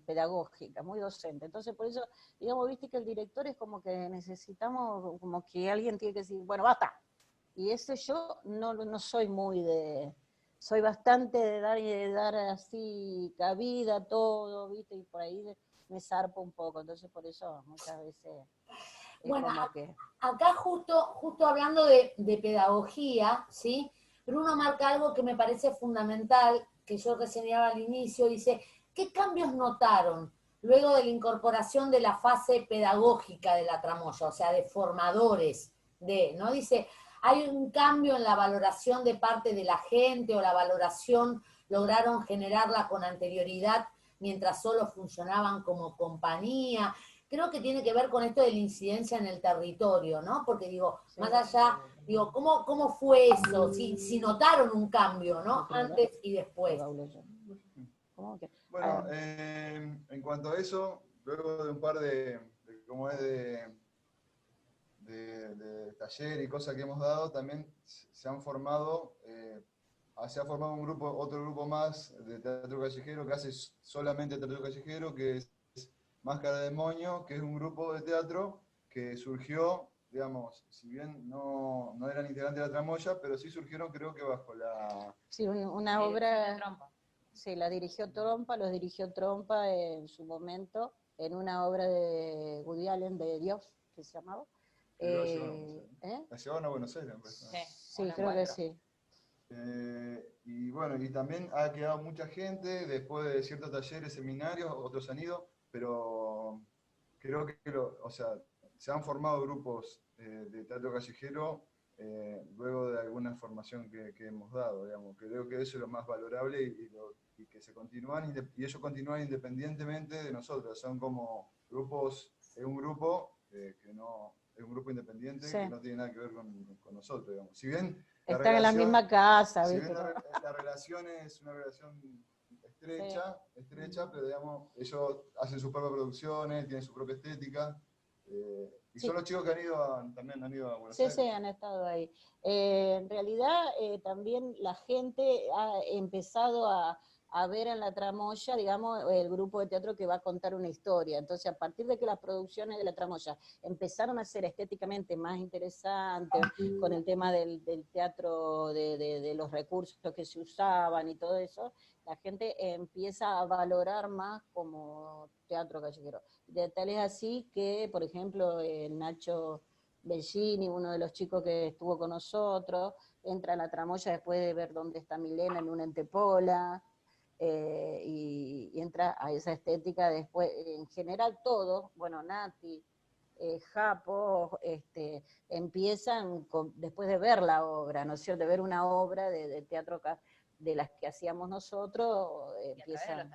pedagógica, muy docente, entonces por eso, digamos, viste que el director es como que necesitamos, como que alguien tiene que decir, bueno, basta, y ese yo no soy muy soy bastante de dar así cabida a todo, viste, y por ahí me zarpo un poco, entonces por eso muchas veces es bueno, como que... Acá justo hablando de pedagogía, ¿sí? Bruno marca algo que me parece fundamental, que yo reseñaba al inicio, dice, ¿qué cambios notaron luego de la incorporación de la fase pedagógica de la tramoya, o sea, de formadores, ¿no? Dice, ¿hay un cambio en la valoración de parte de la gente o la valoración lograron generarla con anterioridad mientras solo funcionaban como compañía? Creo que tiene que ver con esto de la incidencia en el territorio, ¿no? Porque digo, sí, más allá, digo, ¿cómo fue eso? Si notaron un cambio, ¿no? Antes y después. Bueno, en cuanto a eso, luego de un par de taller y cosas que hemos dado, también se han formado, se ha formado otro grupo más de teatro callejero que hace solamente teatro callejero, que es Máscara de Demonio, que es un grupo de teatro que surgió, digamos, si bien no eran integrantes de la tramoya, pero sí surgieron, creo que bajo la... Sí, una obra... Sí, la dirigió Trompa, los dirigió Trompa en su momento, en una obra de Woody Allen, de Dios, que se llamaba. La llevaron a Buenos Aires, sí, creo que sí. Y bueno, y también ha quedado mucha gente, después de ciertos talleres, seminarios, otros han ido, pero creo que se han formado grupos de teatro callejero luego de alguna formación que hemos dado, digamos. Creo que eso es lo más valorable y que se continúan, y ellos continúan independientemente de nosotros. Son como grupos, es un grupo que no, es un grupo independiente, sí, que no tiene nada que ver con nosotros, digamos. Si bien están en la misma casa, si ¿viste? bien la relación es una relación estrecha, pero digamos, ellos hacen sus propias producciones, tienen su propia estética, y sí, son los chicos que también han ido a Buenos Aires. Sí, han estado ahí. En realidad, también la gente ha empezado a ver en la tramoya, digamos, el grupo de teatro que va a contar una historia. Entonces, a partir de que las producciones de la tramoya empezaron a ser estéticamente más interesantes, con el tema del teatro, de los recursos que se usaban y todo eso, la gente empieza a valorar más como teatro callejero. De tal es así que, por ejemplo, Nacho Bellini, uno de los chicos que estuvo con nosotros, entra a la tramoya después de ver dónde está Milena en una entepola, y entra a esa estética después, en general todo, bueno, Nati, Japo, empiezan después de ver la obra, ¿no es cierto?, de ver una obra de teatro de las que hacíamos nosotros, empiezan...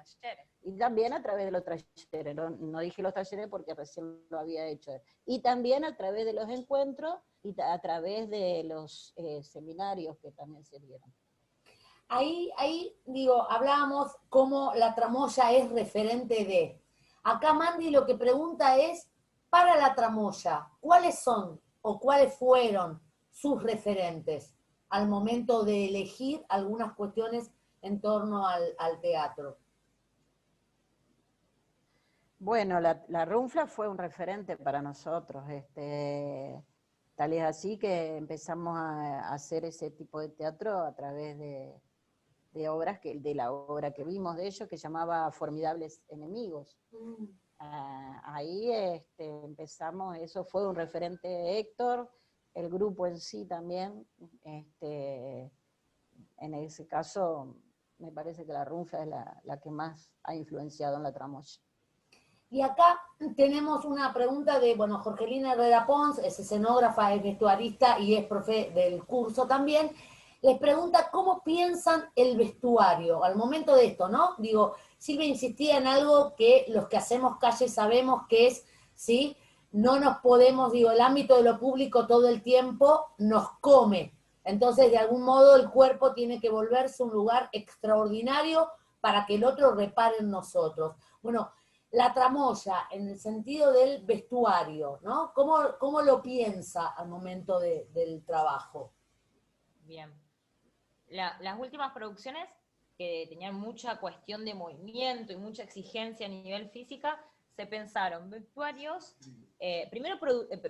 Y también a través de los talleres, no dije los talleres porque recién lo había hecho. Y también a través de los encuentros y a través de los seminarios que también se dieron. Ahí, digo, hablábamos cómo la tramoya es referente de. Acá Mandy lo que pregunta es, para la tramoya, ¿cuáles son o cuáles fueron sus referentes al momento de elegir algunas cuestiones en torno al teatro? Bueno, la Runfla fue un referente para nosotros, tal es así que empezamos a hacer ese tipo de teatro a través de obras, de la obra que vimos de ellos, que llamaba Formidables Enemigos. Ahí empezamos, eso fue un referente Héctor, el grupo en sí también, en ese caso me parece que la Runfla es la que más ha influenciado en la tramoya. Y acá tenemos una pregunta de, bueno, Jorgelina Herrera Pons, es escenógrafa, es vestuarista y es profe del curso también. Les pregunta cómo piensan el vestuario al momento de esto, ¿no? Digo, Silvia insistía en algo que los que hacemos calle sabemos que es, ¿sí? No nos podemos, digo, el ámbito de lo público todo el tiempo nos come. Entonces, de algún modo, el cuerpo tiene que volverse un lugar extraordinario para que el otro repare en nosotros. Bueno, la tramoya, en el sentido del vestuario, ¿no? ¿Cómo lo piensa al momento del trabajo? Bien. Las últimas producciones, que tenían mucha cuestión de movimiento y mucha exigencia a nivel física, se pensaron vestuarios, primero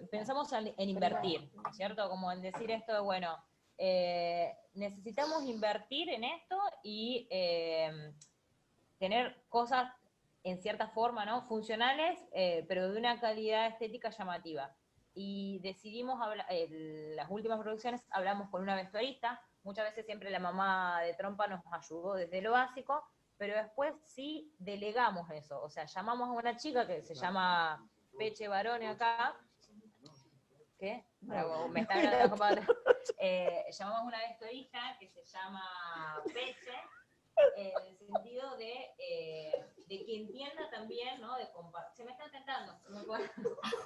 pensamos en invertir, ¿no es cierto? Como en decir esto de, bueno, necesitamos invertir en esto y tener cosas en cierta forma, ¿no? Funcionales, pero de una calidad estética llamativa. Y decidimos, las últimas producciones hablamos con una vestuarista, muchas veces siempre la mamá de Trompa nos ayudó desde lo básico, pero después sí delegamos eso, o sea, llamamos a una chica que se llama Peche Barone acá, ¿qué? Me está hablando llamamos a una vestuarista que se llama Peche, en el sentido de que entienda también, ¿no? Se me están tentando,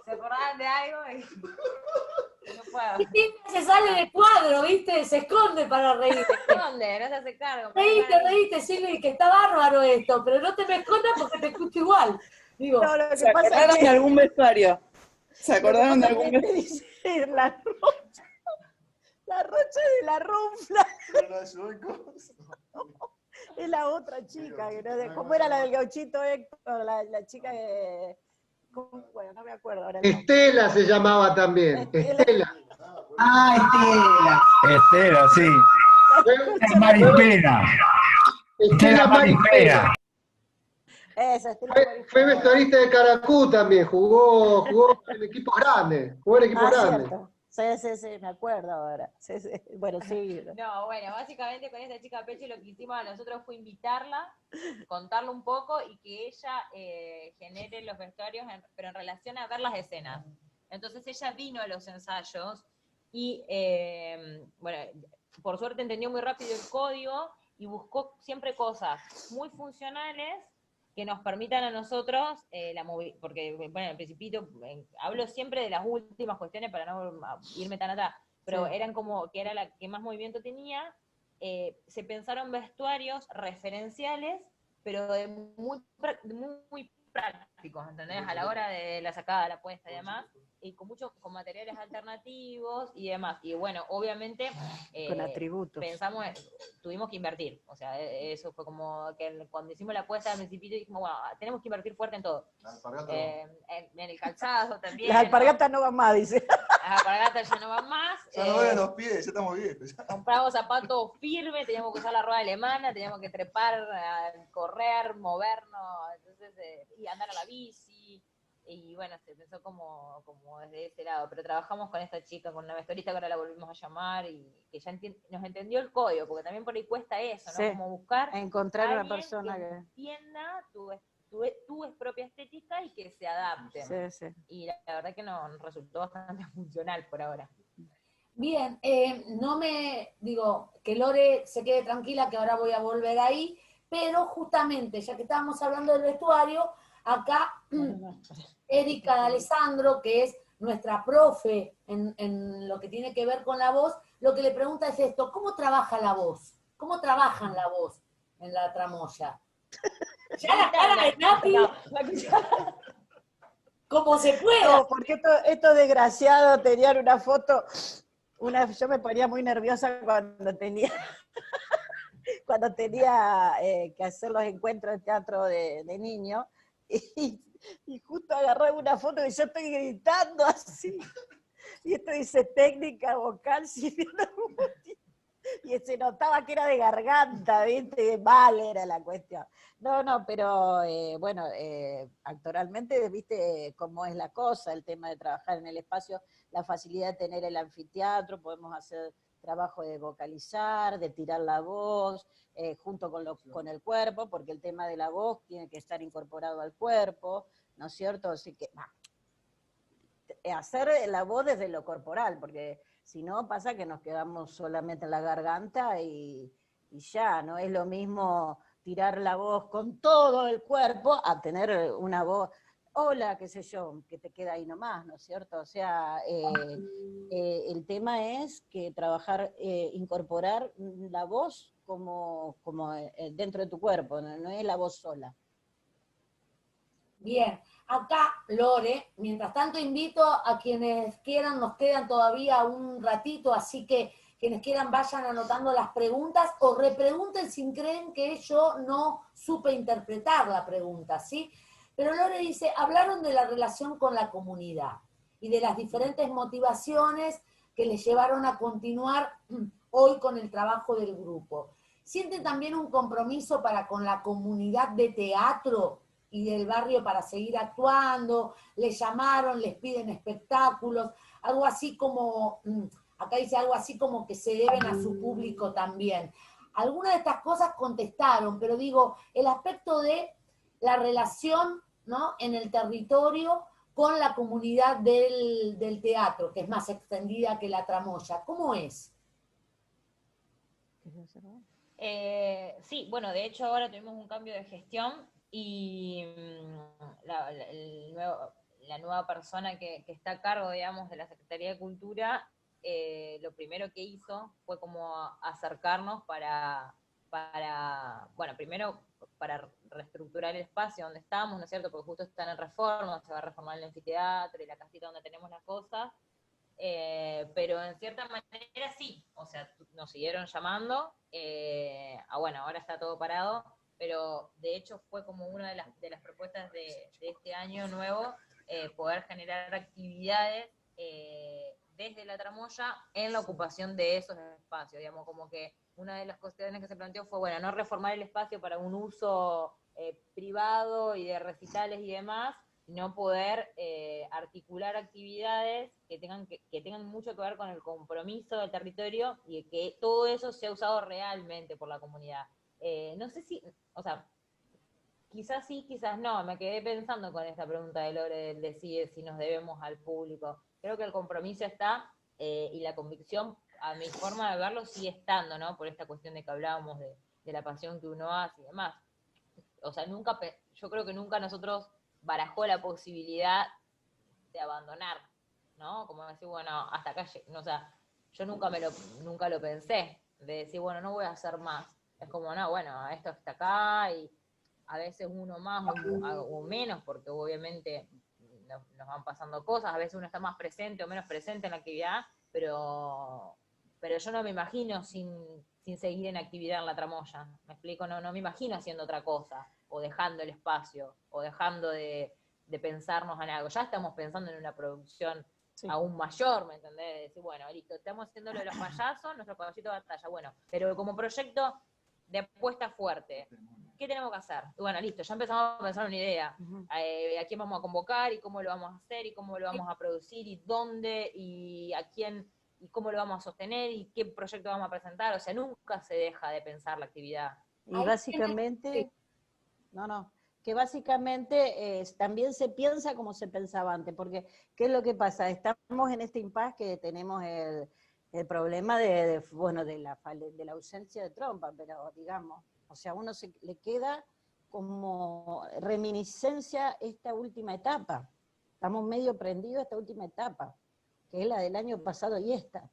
¿se acordaban de algo? No puedo. Y Silvia se sale del cuadro, ¿viste? Se esconde para reír. Se esconde, no se hace cargo. Reíste, Silvia, que está bárbaro esto, pero no te me escondas porque te escucho igual. Digo, No, lo que ¿Se pasa acordaron es de algún vestuario? ¿Se acordaron de algún que vestuario? dice la rocha de la runfla. Es la otra chica, que no, ¿cómo era la del gauchito Héctor? La chica que... Bueno, no me acuerdo ahora. Estela se llamaba también. Estela. Ah, Estela, sí. Fue- Marispera. Estela Marispera. Esa, Estela Fue Marispera. vestuarista de Caracú también. Jugó en equipos grandes. Jugó en equipos grandes. Cierto. Sí, me acuerdo ahora. Sí. Bueno, sí. No, bueno, básicamente con esta chica Peche lo que hicimos a nosotros fue invitarla, contarle un poco y que ella genere los vestuarios, pero en relación a ver las escenas. Entonces ella vino a los ensayos y, bueno, por suerte entendió muy rápido el código y buscó siempre cosas muy funcionales que nos permitan a nosotros porque, bueno, al principito hablo siempre de las últimas cuestiones para no irme tan atrás, pero Sí. eran como que era la que más movimiento tenía, se pensaron vestuarios referenciales, pero muy prácticos, ¿entendés? A la hora de la sacada, la puesta y demás, y con materiales alternativos y demás. Y bueno, obviamente Con atributos. tuvimos que invertir. O sea, eso fue como que cuando hicimos la apuesta al principio dijimos, bueno, tenemos que invertir fuerte en todo. En el calzado también. Las alpargatas no van más, dice. Las alpargatas ya no van más. Ya no duelen los pies, ya estamos viejos. Compramos zapatos firmes, teníamos que usar la rueda alemana, teníamos que trepar, correr, movernos, entonces, y andar a la bici. Y bueno, se pensó como desde ese lado, pero trabajamos con esta chica, con una vestuarista que ahora la volvimos a llamar y que ya nos entendió el código, porque también por ahí cuesta eso, ¿no? Sí. Como buscar Encontrar una alguien persona que... entienda tu propia estética y que se adapte. Sí. Y la verdad que nos resultó bastante funcional por ahora. bien, no me digo que Lore se quede tranquila que ahora voy a volver ahí, pero justamente, ya que estábamos hablando del vestuario, acá Erika de Alessandro, que es nuestra profe en lo que tiene que ver con la voz, lo que le pregunta es esto: ¿cómo trabaja la voz? ¿Cómo trabajan la voz en la tramoya? Ya la cara de Nati, como se pueda. No, porque estos desgraciados tenían una foto, yo me ponía muy nerviosa cuando tenía que hacer los encuentros de teatro de niños, y justo agarré una foto y yo estoy gritando así, y esto dice técnica vocal, y se notaba que era de garganta, ¿viste? Mal era la cuestión. No, pero bueno, actoralmente, ¿viste cómo es la cosa? El tema de trabajar en el espacio, la facilidad de tener el anfiteatro, podemos hacer trabajo de vocalizar, de tirar la voz, junto con el cuerpo, porque el tema de la voz tiene que estar incorporado al cuerpo, ¿no es cierto? Así que, hacer la voz desde lo corporal, porque si no pasa que nos quedamos solamente en la garganta y ya, no es lo mismo tirar la voz con todo el cuerpo a tener una voz, hola, qué sé yo, que te queda ahí nomás, ¿no es cierto? O sea, el tema es que trabajar, incorporar la voz como dentro de tu cuerpo, no es la voz sola. Bien, acá Lore, mientras tanto invito a quienes quieran, nos quedan todavía un ratito, así que quienes quieran vayan anotando las preguntas o repregunten si creen que yo no supe interpretar la pregunta, ¿sí? Pero Lore dice, hablaron de la relación con la comunidad y de las diferentes motivaciones que les llevaron a continuar hoy con el trabajo del grupo. ¿Sienten también un compromiso para con la comunidad de teatro y del barrio para seguir actuando? ¿Les llamaron, les piden espectáculos? Algo así como, acá dice algo así como que se deben a su público también. Algunas de estas cosas contestaron, pero digo, el aspecto de la relación, ¿no?, en el territorio con la comunidad del teatro, que es más extendida que la tramoya. ¿Cómo es? Sí, bueno, de hecho ahora tuvimos un cambio de gestión y la nueva persona que está a cargo, digamos, de la Secretaría de Cultura, lo primero que hizo fue como acercarnos bueno, primero para reestructurar el espacio donde estamos, ¿no es cierto? Porque justo están en reforma, se va a reformar el anfiteatro y la casita donde tenemos las cosas, pero en cierta manera sí, o sea, nos siguieron llamando, bueno, ahora está todo parado, pero de hecho fue como una de las propuestas de este año nuevo, poder generar actividades desde la tramoya en la ocupación de esos espacios, digamos, como que una de las cuestiones que se planteó fue, bueno, no reformar el espacio para un uso privado y de recitales y demás, sino poder articular actividades que tengan mucho que ver con el compromiso del territorio y que todo eso sea usado realmente por la comunidad. No sé si, o sea, quizás sí, quizás no, me quedé pensando con esta pregunta de Lore del decir si nos debemos al público. Creo que el compromiso está y la convicción, a mi forma de verlo, sigue estando, ¿no? Por esta cuestión de que hablábamos de la pasión que uno hace y demás. O sea, yo creo que nunca nosotros barajó la posibilidad de abandonar, ¿no? Como decir, bueno, hasta acá, no, o sea, yo nunca lo pensé, de decir, bueno, no voy a hacer más. Es como, no, bueno, esto está acá y a veces uno más o menos, porque obviamente nos van pasando cosas, a veces uno está más presente o menos presente en la actividad, pero yo no me imagino sin seguir en actividad en la tramoya, ¿me explico? No me imagino haciendo otra cosa, o dejando el espacio, o dejando de pensarnos en algo. Ya estamos pensando en una producción aún mayor, ¿me entendés? De decir, bueno, listo, estamos haciendo lo de los payasos, nuestro caballito de batalla, bueno, pero como proyecto de apuesta fuerte, ¿qué tenemos que hacer? Y bueno, listo, ya empezamos a pensar una idea. ¿A quién vamos a convocar? ¿Y cómo lo vamos a hacer? ¿Y cómo lo vamos a producir? ¿Y dónde? ¿Y a quién? ¿Y cómo lo vamos a sostener? ¿Y qué proyecto vamos a presentar? O sea, nunca se deja de pensar la actividad. Y básicamente, que básicamente también se piensa como se pensaba antes, porque ¿qué es lo que pasa? Estamos en este impasse que tenemos el problema de la ausencia de trompa, pero digamos, o sea, uno le queda como reminiscencia esta última etapa. Estamos medio prendidos a esta última etapa, que es la del año pasado y esta.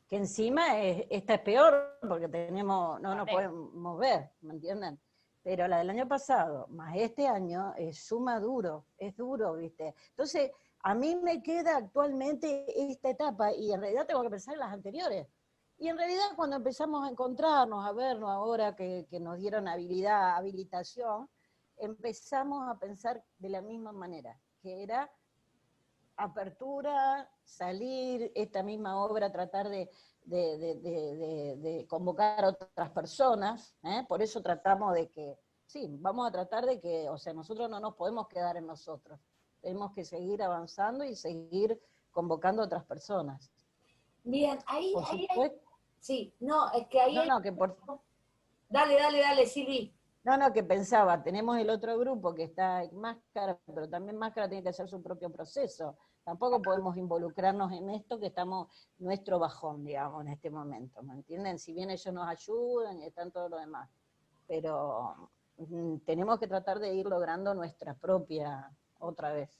Que encima esta es peor porque no podemos ver, ¿me entienden? Pero la del año pasado, más este año, es duro, ¿viste? Entonces, a mí me queda actualmente esta etapa y en realidad tengo que pensar en las anteriores. Y en realidad cuando empezamos a encontrarnos, a vernos ahora que nos dieron habilitación, empezamos a pensar de la misma manera, que era apertura, salir, esta misma obra, tratar de convocar a otras personas, por eso tratamos de que, sí, vamos a tratar de que, o sea, nosotros no nos podemos quedar en nosotros, tenemos que seguir avanzando y seguir convocando a otras personas. Bien, sí, no, es que ahí... No, que por... Dale, Silvi. No, que pensaba, tenemos el otro grupo que está en Máscara, pero también Máscara tiene que hacer su propio proceso. Tampoco podemos involucrarnos en esto que estamos, nuestro bajón, digamos, en este momento, ¿me entienden? Si bien ellos nos ayudan y están todo lo demás, pero tenemos que tratar de ir logrando nuestra propia, otra vez,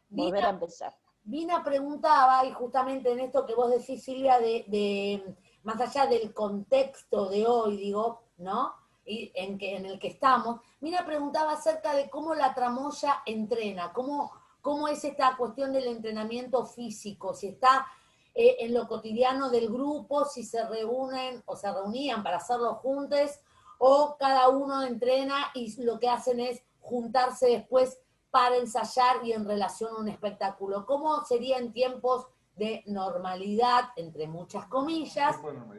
volver a empezar. Vina preguntaba, y justamente en esto que vos decís, Silvia, de más allá del contexto de hoy, digo, ¿no? Y en el que estamos, Vina preguntaba acerca de cómo la tramoya entrena, cómo es esta cuestión del entrenamiento físico, si está en lo cotidiano del grupo, si se reúnen o se reunían para hacerlo juntos, o cada uno entrena y lo que hacen es juntarse después para ensayar y en relación a un espectáculo. ¿Cómo sería en tiempos de normalidad, entre muchas comillas,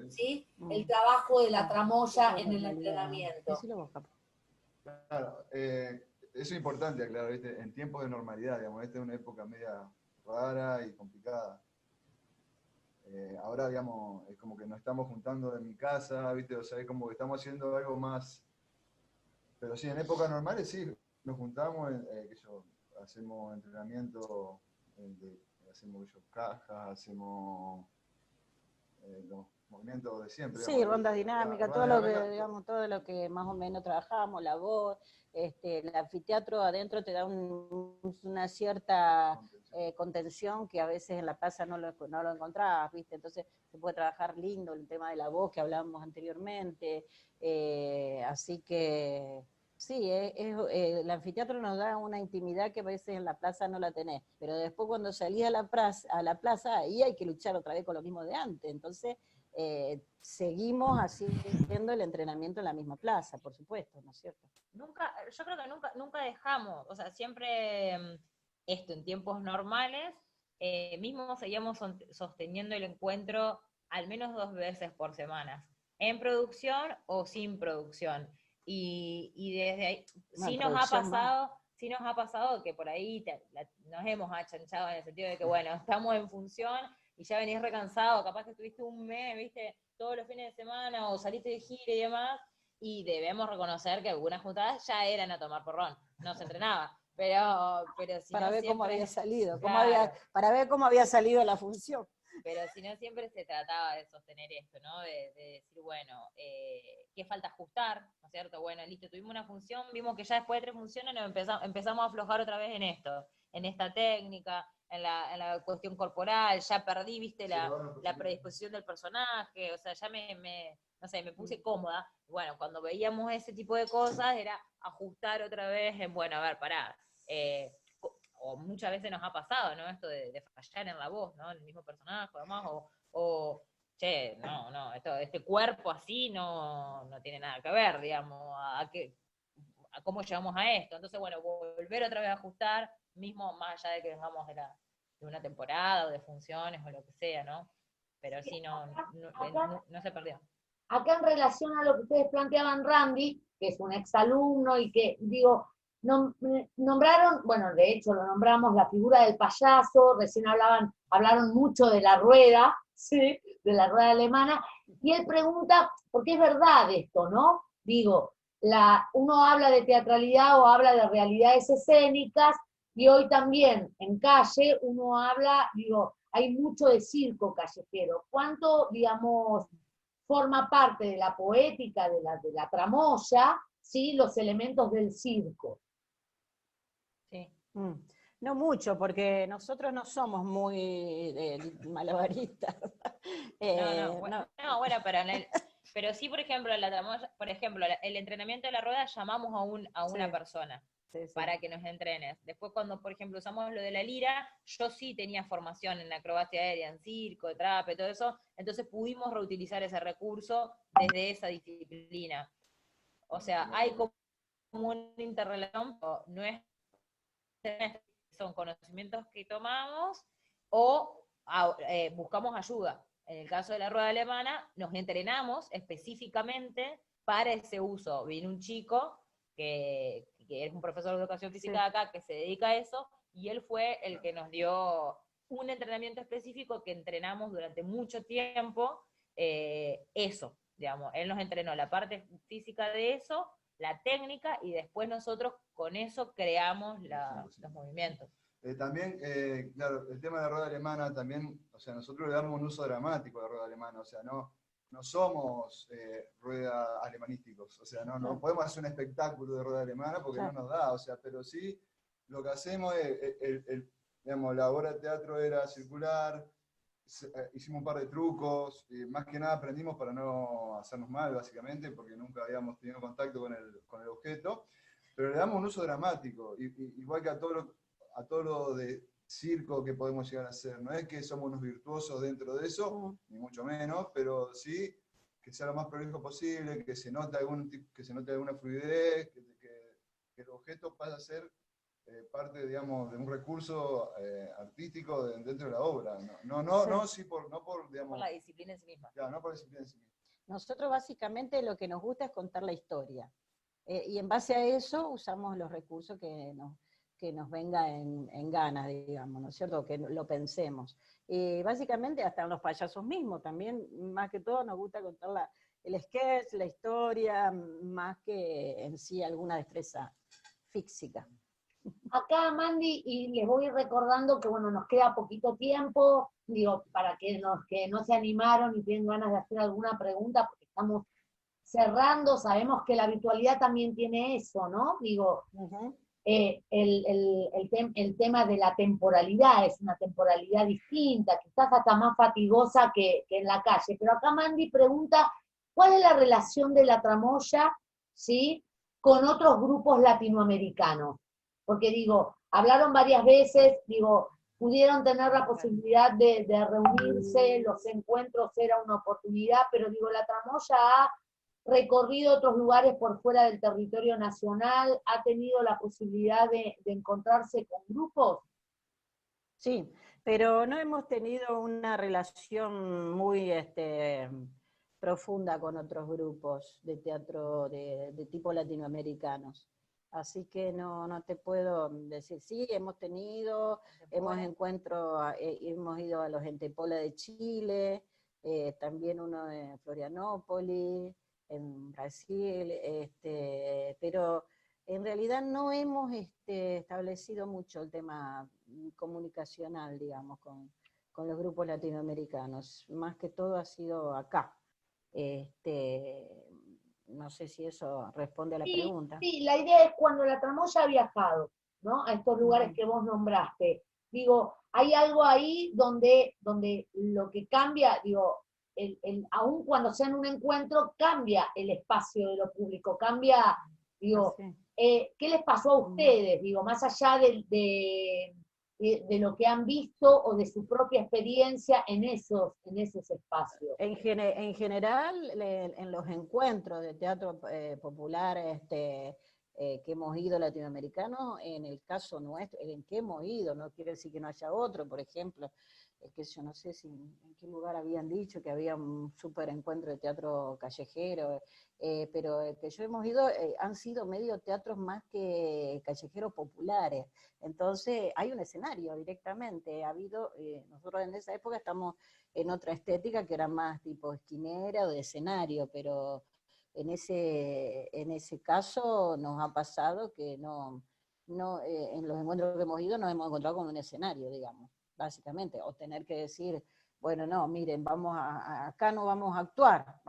¿sí? El trabajo de la tramoya en el entrenamiento? Claro, eso es importante aclarar, ¿viste? En tiempos de normalidad, digamos, esta es una época media rara y complicada. Ahora, digamos, es como que nos estamos juntando en mi casa, ¿viste? O sea, es como que estamos haciendo algo más. Pero sí, en épocas normales sí, nos juntamos, hacemos entrenamiento, hacemos cajas, hacemos los movimientos de siempre. Sí, digamos, rondas dinámicas, todo lo que más o menos trabajamos, la voz, el anfiteatro adentro te da una cierta contención que a veces en la plaza no lo encontrabas, ¿viste? Entonces se puede trabajar lindo el tema de la voz que hablábamos anteriormente, así que sí, el anfiteatro nos da una intimidad que a veces en la plaza no la tenés, pero después cuando salís a la plaza, ahí hay que luchar otra vez con lo mismo de antes, entonces seguimos haciendo el entrenamiento en la misma plaza, por supuesto, ¿no es cierto? Yo creo que nunca dejamos, o sea, siempre esto en tiempos normales, mismo seguíamos sosteniendo el encuentro al menos 2 veces por semana, en producción o sin producción. Y desde ahí, sí nos ha pasado que por ahí nos hemos achanchado en el sentido de que, bueno, estamos en función y ya venís recansado, capaz que estuviste un mes, viste, todos los fines de semana o saliste de gira y demás, y debemos reconocer que algunas juntadas ya eran a tomar porrón, no se entrenaba, pero si para no ver siempre, cómo había salido, claro, para ver cómo había salido la función. pero si no siempre se trataba de sostener esto, ¿no? De decir, bueno, ¿qué falta ajustar? ¿No es cierto? Bueno, listo, tuvimos una función, vimos que ya después de 3 funciones empezamos a aflojar otra vez en esto, en esta técnica, en la cuestión corporal, ya perdí, viste, la predisposición del personaje, o sea, ya no sé, me puse cómoda. Bueno, cuando veíamos ese tipo de cosas era ajustar otra vez en, bueno, a ver, pará, o muchas veces nos ha pasado, ¿no? Esto de fallar en la voz, ¿no? En el mismo personaje, además, che, no, este cuerpo así no tiene nada que ver, digamos, a cómo llegamos a esto. Entonces, bueno, volver otra vez a ajustar, mismo más allá de que vengamos de una temporada o de funciones o lo que sea, ¿no? Pero sí, no se perdió. Acá en relación a lo que ustedes planteaban, Randy, que es un exalumno y que, digo, nombraron, bueno, de hecho lo nombramos, la figura del payaso, recién hablaron mucho de la rueda, ¿sí? De la rueda alemana, y él pregunta, porque es verdad esto, ¿no? Digo, uno habla de teatralidad o habla de realidades escénicas, y hoy también en calle uno habla, digo, hay mucho de circo callejero. ¿Cuánto, digamos, forma parte de la poética de la tramoya, ¿sí? Los elementos del circo? Sí. No mucho, porque nosotros no somos muy malabaristas. Bueno, pero sí, por ejemplo, el entrenamiento de la rueda llamamos a una persona para que nos entrenes. Después cuando, por ejemplo, usamos lo de la lira, yo sí tenía formación en acrobacia aérea, en circo, trape, todo eso, entonces pudimos reutilizar ese recurso desde esa disciplina. O sea, hay como una interrelación, no es son conocimientos que tomamos o buscamos ayuda. En el caso de la rueda alemana, nos entrenamos específicamente para ese uso. Vino un chico que es un profesor de educación física de acá, que se dedica a eso, y él fue el que nos dio un entrenamiento específico que entrenamos durante mucho tiempo, eso, digamos. Él nos entrenó la parte física de eso, la técnica y después nosotros con eso creamos los movimientos. También, claro, el tema de rueda alemana también, o sea, nosotros le damos un uso dramático de rueda alemana, o sea, no somos rueda alemanísticos, o sea, no podemos hacer un espectáculo de rueda alemana porque no nos da, o sea, pero sí, lo que hacemos es, digamos, la obra de teatro era circular, hicimos un par de trucos, más que nada aprendimos para no hacernos mal, básicamente, porque nunca habíamos tenido contacto con el objeto, pero le damos un uso dramático, igual que a todo lo de circo que podemos llegar a hacer. No es que somos unos virtuosos dentro de eso, ni mucho menos, pero sí que sea lo más prolijo posible, que se note alguna fluidez, que el objeto pase a ser parte, digamos, de un recurso artístico dentro de la obra. No por, digamos, por la disciplina en sí misma. Claro, no por la disciplina en sí misma. Nosotros básicamente lo que nos gusta es contar la historia. Y en base a eso usamos los recursos que nos venga en ganas, digamos, ¿no es cierto? Que lo pensemos. Básicamente hasta en los payasos mismos, también más que todo nos gusta contar el sketch, la historia, más que en sí alguna destreza física. Acá, Mandy, y les voy recordando que, bueno, nos queda poquito tiempo, digo, para que no se animaron y tienen ganas de hacer alguna pregunta, porque estamos cerrando, sabemos que la virtualidad también tiene eso, ¿no? Digo, el tema de la temporalidad es una temporalidad distinta, quizás hasta más fatigosa que en la calle. Pero acá Mandy pregunta, ¿cuál es la relación de la tramoya, ¿sí?, con otros grupos latinoamericanos? Porque digo, hablaron varias veces, digo, pudieron tener la posibilidad de reunirse, los encuentros era una oportunidad, pero digo, la tramoya ha recorrido otros lugares por fuera del territorio nacional, ha tenido la posibilidad de encontrarse con grupos. Sí, pero no hemos tenido una relación muy profunda con otros grupos de teatro de tipo latinoamericanos. Así que no te puedo decir, sí, hemos tenido, hemos ido a los Entepola de Chile, también uno de Florianópolis, en Brasil, pero en realidad no hemos establecido mucho el tema comunicacional, digamos, con los grupos latinoamericanos. Más que todo ha sido acá. No sé si eso responde a la pregunta. Sí, la idea es cuando la tramoya ha viajado, ¿no?, a estos lugares que vos nombraste. Digo, hay algo ahí donde lo que cambia, digo, aun cuando sea en un encuentro, cambia el espacio de lo público, cambia, digo, ¿qué les pasó a ustedes? Digo, más allá de lo que han visto o de su propia experiencia en esos espacios. En general, en los encuentros de teatro popular que hemos ido latinoamericanos, en el caso nuestro, en que hemos ido, no quiere decir que no haya otro, por ejemplo, que yo no sé en qué lugar habían dicho que había un súper encuentro de teatro callejero, pero que yo hemos ido han sido medio teatros más que callejeros populares. Entonces hay un escenario directamente. Nosotros en esa época estamos en otra estética que era más tipo esquinera o de escenario, pero en ese caso nos ha pasado que en los encuentros que hemos ido nos hemos encontrado con un escenario, digamos, básicamente, o tener que decir, bueno, no, miren, acá no vamos a actuar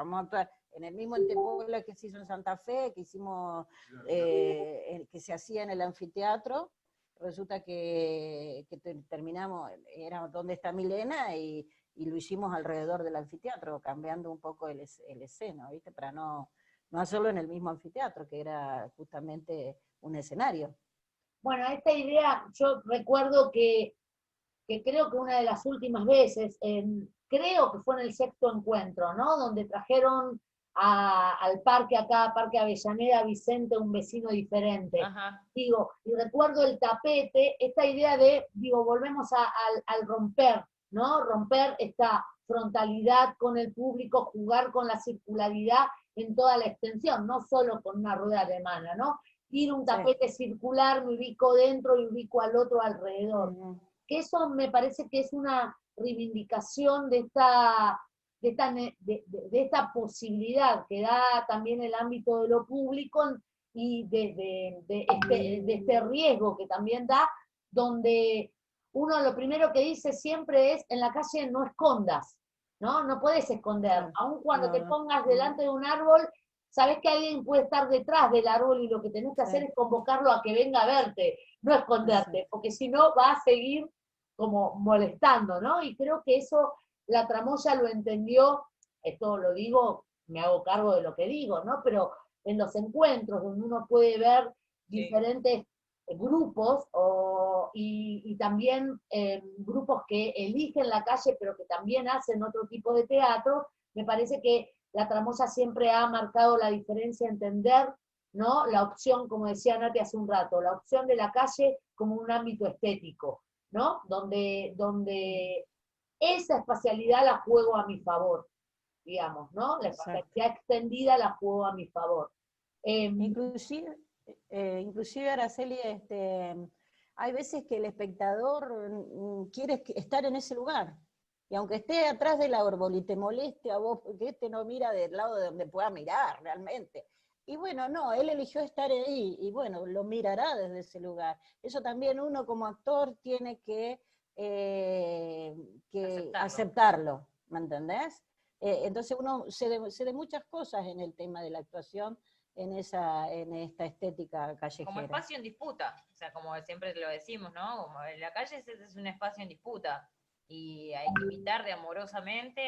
en el mismo Entepola que se hizo en Santa Fe, que hicimos, que se hacía en el anfiteatro. Resulta que terminamos, era donde está Milena, y lo hicimos alrededor del anfiteatro, cambiando un poco el esceno, ¿viste? Para no hacerlo en el mismo anfiteatro, que era justamente un escenario. Bueno, esta idea, yo recuerdo que creo que una de las últimas veces, creo que fue en el sexto encuentro, ¿no?, donde trajeron al parque acá, Parque Avellaneda, Vicente, un vecino diferente. Ajá. Digo, y recuerdo el tapete, esta idea de, digo, volvemos al romper, ¿no? Romper esta frontalidad con el público, jugar con la circularidad en toda la extensión, no solo con una rueda alemana, ¿no? Ir un tapete circular, me ubico dentro y ubico al otro alrededor. Que eso me parece que es una reivindicación de esta posibilidad que da también el ámbito de lo público y de este riesgo que también da, donde uno lo primero que dice siempre es, en la calle no escondas, ¿no? No puedes esconder, Claro. aun cuando No, te no. pongas delante de un árbol, sabes que alguien puede estar detrás del árbol y lo que tenés que hacer Sí. es convocarlo a que venga a verte, no esconderte, Exacto. porque si no va a seguir como molestando, ¿no? Y creo que eso la tramoya lo entendió, esto lo digo, me hago cargo de lo que digo, ¿no? Pero en los encuentros donde uno puede ver diferentes grupos y también grupos que eligen la calle pero que también hacen otro tipo de teatro, me parece que la tramoya siempre ha marcado la diferencia, entender, ¿no? La opción, como decía Nati hace un rato, la opción de la calle como un ámbito estético, ¿no? Donde esa espacialidad la juego a mi favor, digamos, ¿no? La Exacto. espacialidad extendida la juego a mi favor. Inclusive, Araceli, hay veces que el espectador quiere estar en ese lugar. Y aunque esté atrás del árbol y te moleste a vos, porque este no mira del lado de donde pueda mirar realmente. Y bueno, no, él eligió estar ahí, y bueno, lo mirará desde ese lugar. Eso también uno como actor tiene que aceptarlo, ¿me entendés? Entonces uno se de muchas cosas en el tema de la actuación, en esta estética callejera. Como espacio en disputa, o sea, como siempre lo decimos, ¿no? Como en la calle es un espacio en disputa, y hay que invitar de amorosamente,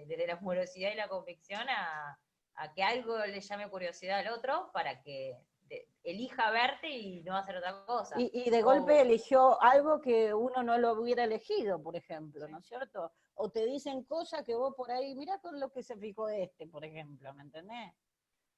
desde la amorosidad y la convicción, a que algo le llame curiosidad al otro para que elija verte y no hacer otra cosa. Y de golpe eligió algo que uno no lo hubiera elegido, por ejemplo, ¿no es cierto? O te dicen cosas que vos por ahí, mirá con lo que se fijó por ejemplo, ¿me entendés?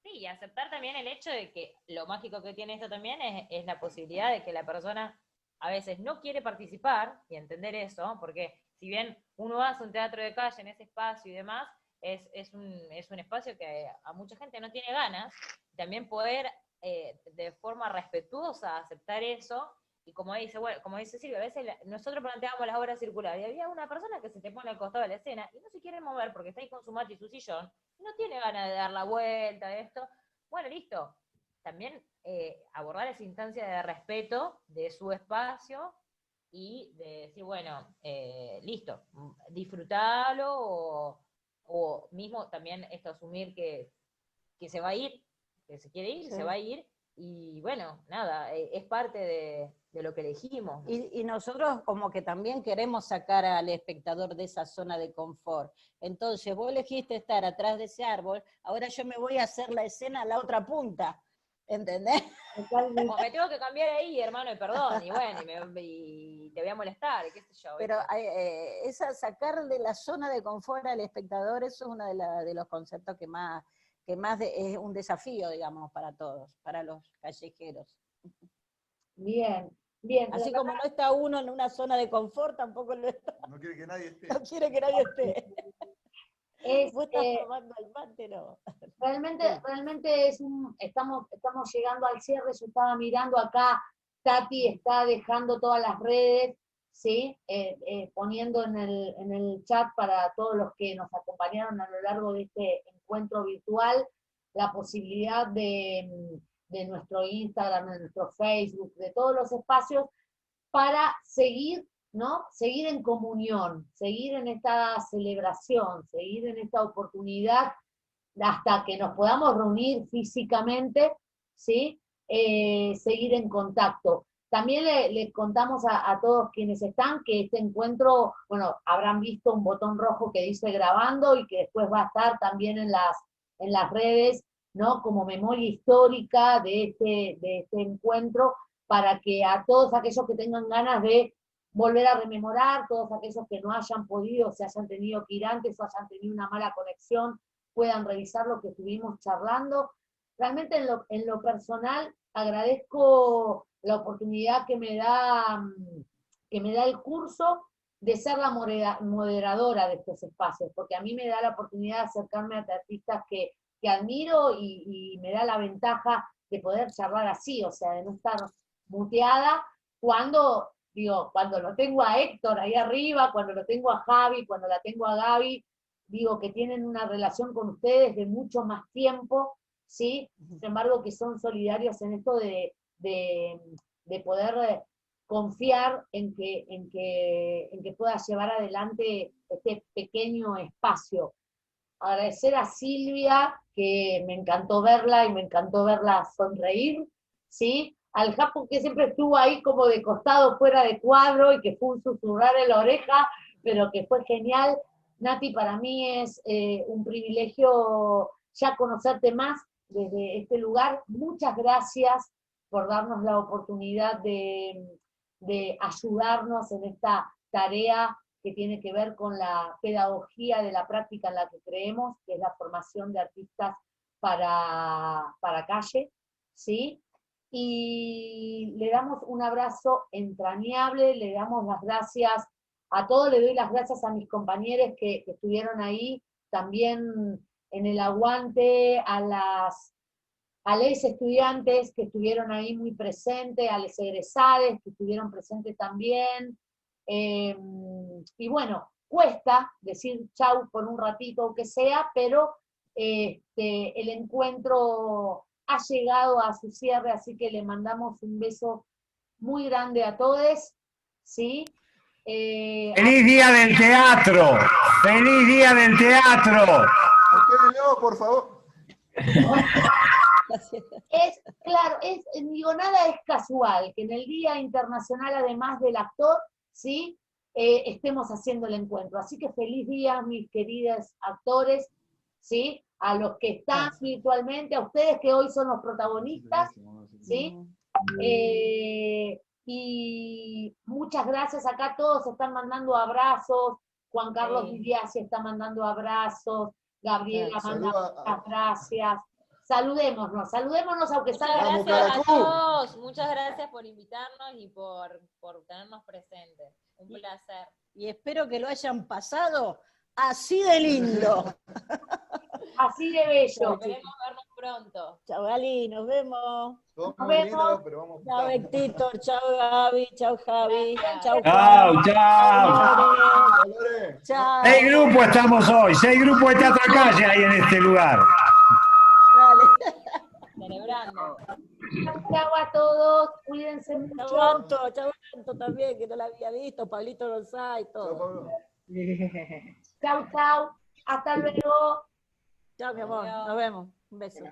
Sí, y aceptar también el hecho de que lo mágico que tiene esto también es la posibilidad de que la persona a veces no quiere participar, y entender eso, porque si bien uno hace un teatro de calle en ese espacio y demás, es un espacio que a mucha gente no tiene ganas, también poder de forma respetuosa aceptar eso, y como dice Silvia, a veces nosotros planteamos las obras circulares, y había una persona que se te pone al costado de la escena y no se quiere mover porque está ahí con su mate y su sillón, y no tiene ganas de dar la vuelta de esto. Bueno, listo. También abordar esa instancia de respeto de su espacio y de decir, bueno, listo, disfrutalo, o mismo también esto, asumir que se va a ir, que se quiere ir, Sí. se va a ir, y bueno, nada, es parte de lo que elegimos. Y nosotros como que también queremos sacar al espectador de esa zona de confort. Entonces vos elegiste estar atrás de ese árbol, ahora yo me voy a hacer la escena a la otra punta, ¿entendés? O me tengo que cambiar ahí, hermano, y perdón, y bueno, y te voy a molestar, qué sé yo. Pero sacar de la zona de confort al espectador, eso es uno de los conceptos que más es un desafío, digamos, para todos, para los callejeros. Bien. Así como no está uno en una zona de confort, tampoco lo está. No quiere que nadie esté. No quiere que nadie esté. Vos estás tomando el mate, ¿no? Realmente estamos llegando al cierre. Yo estaba mirando acá, Tati está dejando todas las redes, ¿sí? Poniendo en el chat para todos los que nos acompañaron a lo largo de este encuentro virtual, la posibilidad de nuestro Instagram, de nuestro Facebook, de todos los espacios, para seguir, ¿no? Seguir en comunión, seguir en esta celebración, seguir en esta oportunidad hasta que nos podamos reunir físicamente, ¿sí? Seguir en contacto. También le contamos a todos quienes están que este encuentro, bueno, habrán visto un botón rojo que dice grabando y que después va a estar también en las redes, ¿no? Como memoria histórica de este encuentro, para que a todos aquellos que tengan ganas de volver a rememorar, todos aquellos que no hayan podido, se hayan tenido que ir antes o hayan tenido una mala conexión, puedan revisar lo que estuvimos charlando. Realmente en lo personal agradezco la oportunidad que me da el curso de ser la moderadora de estos espacios, porque a mí me da la oportunidad de acercarme a artistas que admiro y me da la ventaja de poder charlar así, o sea, de no estar muteada cuando lo tengo a Héctor ahí arriba, cuando lo tengo a Javi, cuando la tengo a Gaby, digo que tienen una relación con ustedes de mucho más tiempo, ¿sí? Sin embargo, que son solidarios en esto de poder confiar en que pueda llevar adelante este pequeño espacio. Agradecer a Silvia, que me encantó verla y me encantó verla sonreír, ¿sí? Al Japo, que siempre estuvo ahí como de costado, fuera de cuadro, y que fue un susurrar en la oreja, pero que fue genial. Nati, para mí es un privilegio ya conocerte más desde este lugar. Muchas gracias por darnos la oportunidad de ayudarnos en esta tarea que tiene que ver con la pedagogía de la práctica en la que creemos, que es la formación de artistas para calle, ¿sí? Y le damos un abrazo entrañable, le damos las gracias a todos, le doy las gracias a mis compañeros que estuvieron ahí, también en el aguante, a los estudiantes que estuvieron ahí muy presentes, a los egresados que estuvieron presentes también. Y bueno, cuesta decir chau por un ratito o que sea, pero el encuentro ha llegado a su cierre, así que le mandamos un beso muy grande a todos, ¿sí? ¡Feliz Día del Teatro! ¡Feliz Día del Teatro! Quédenlo, por favor. Es, claro, digo, nada es casual que en el Día Internacional, además del actor, ¿sí? Estemos haciendo el encuentro. Así que feliz día, mis queridos actores, ¿sí? A los que están virtualmente, a ustedes que hoy son los protagonistas, ¿sí? Y muchas gracias, acá todos están mandando abrazos, Juan Carlos Díaz está mandando abrazos, Gabriela manda muchas gracias. Saludémonos aunque salga. Muchas gracias a todos, muchas gracias por invitarnos y por tenernos presentes. Un placer. Y espero que lo hayan pasado así de lindo. Así de bello. Esperemos vernos pronto. Chao, Gali, nos vemos. Nos vemos. Pero vamos Chao, Héctor, chao, Gaby, chao, Javi. Chao, Chao, chao. Chao. 6 grupos estamos hoy, 6 grupos de teatro calle hay en este lugar. Dale. Celebrando. Chao a todos, cuídense mucho. Chao, Anto también, que no la había visto, Pablito González, todo. Chao, Pablo. Chao, chao. Hasta luego. Chao, mi amor, nos vemos. Un beso.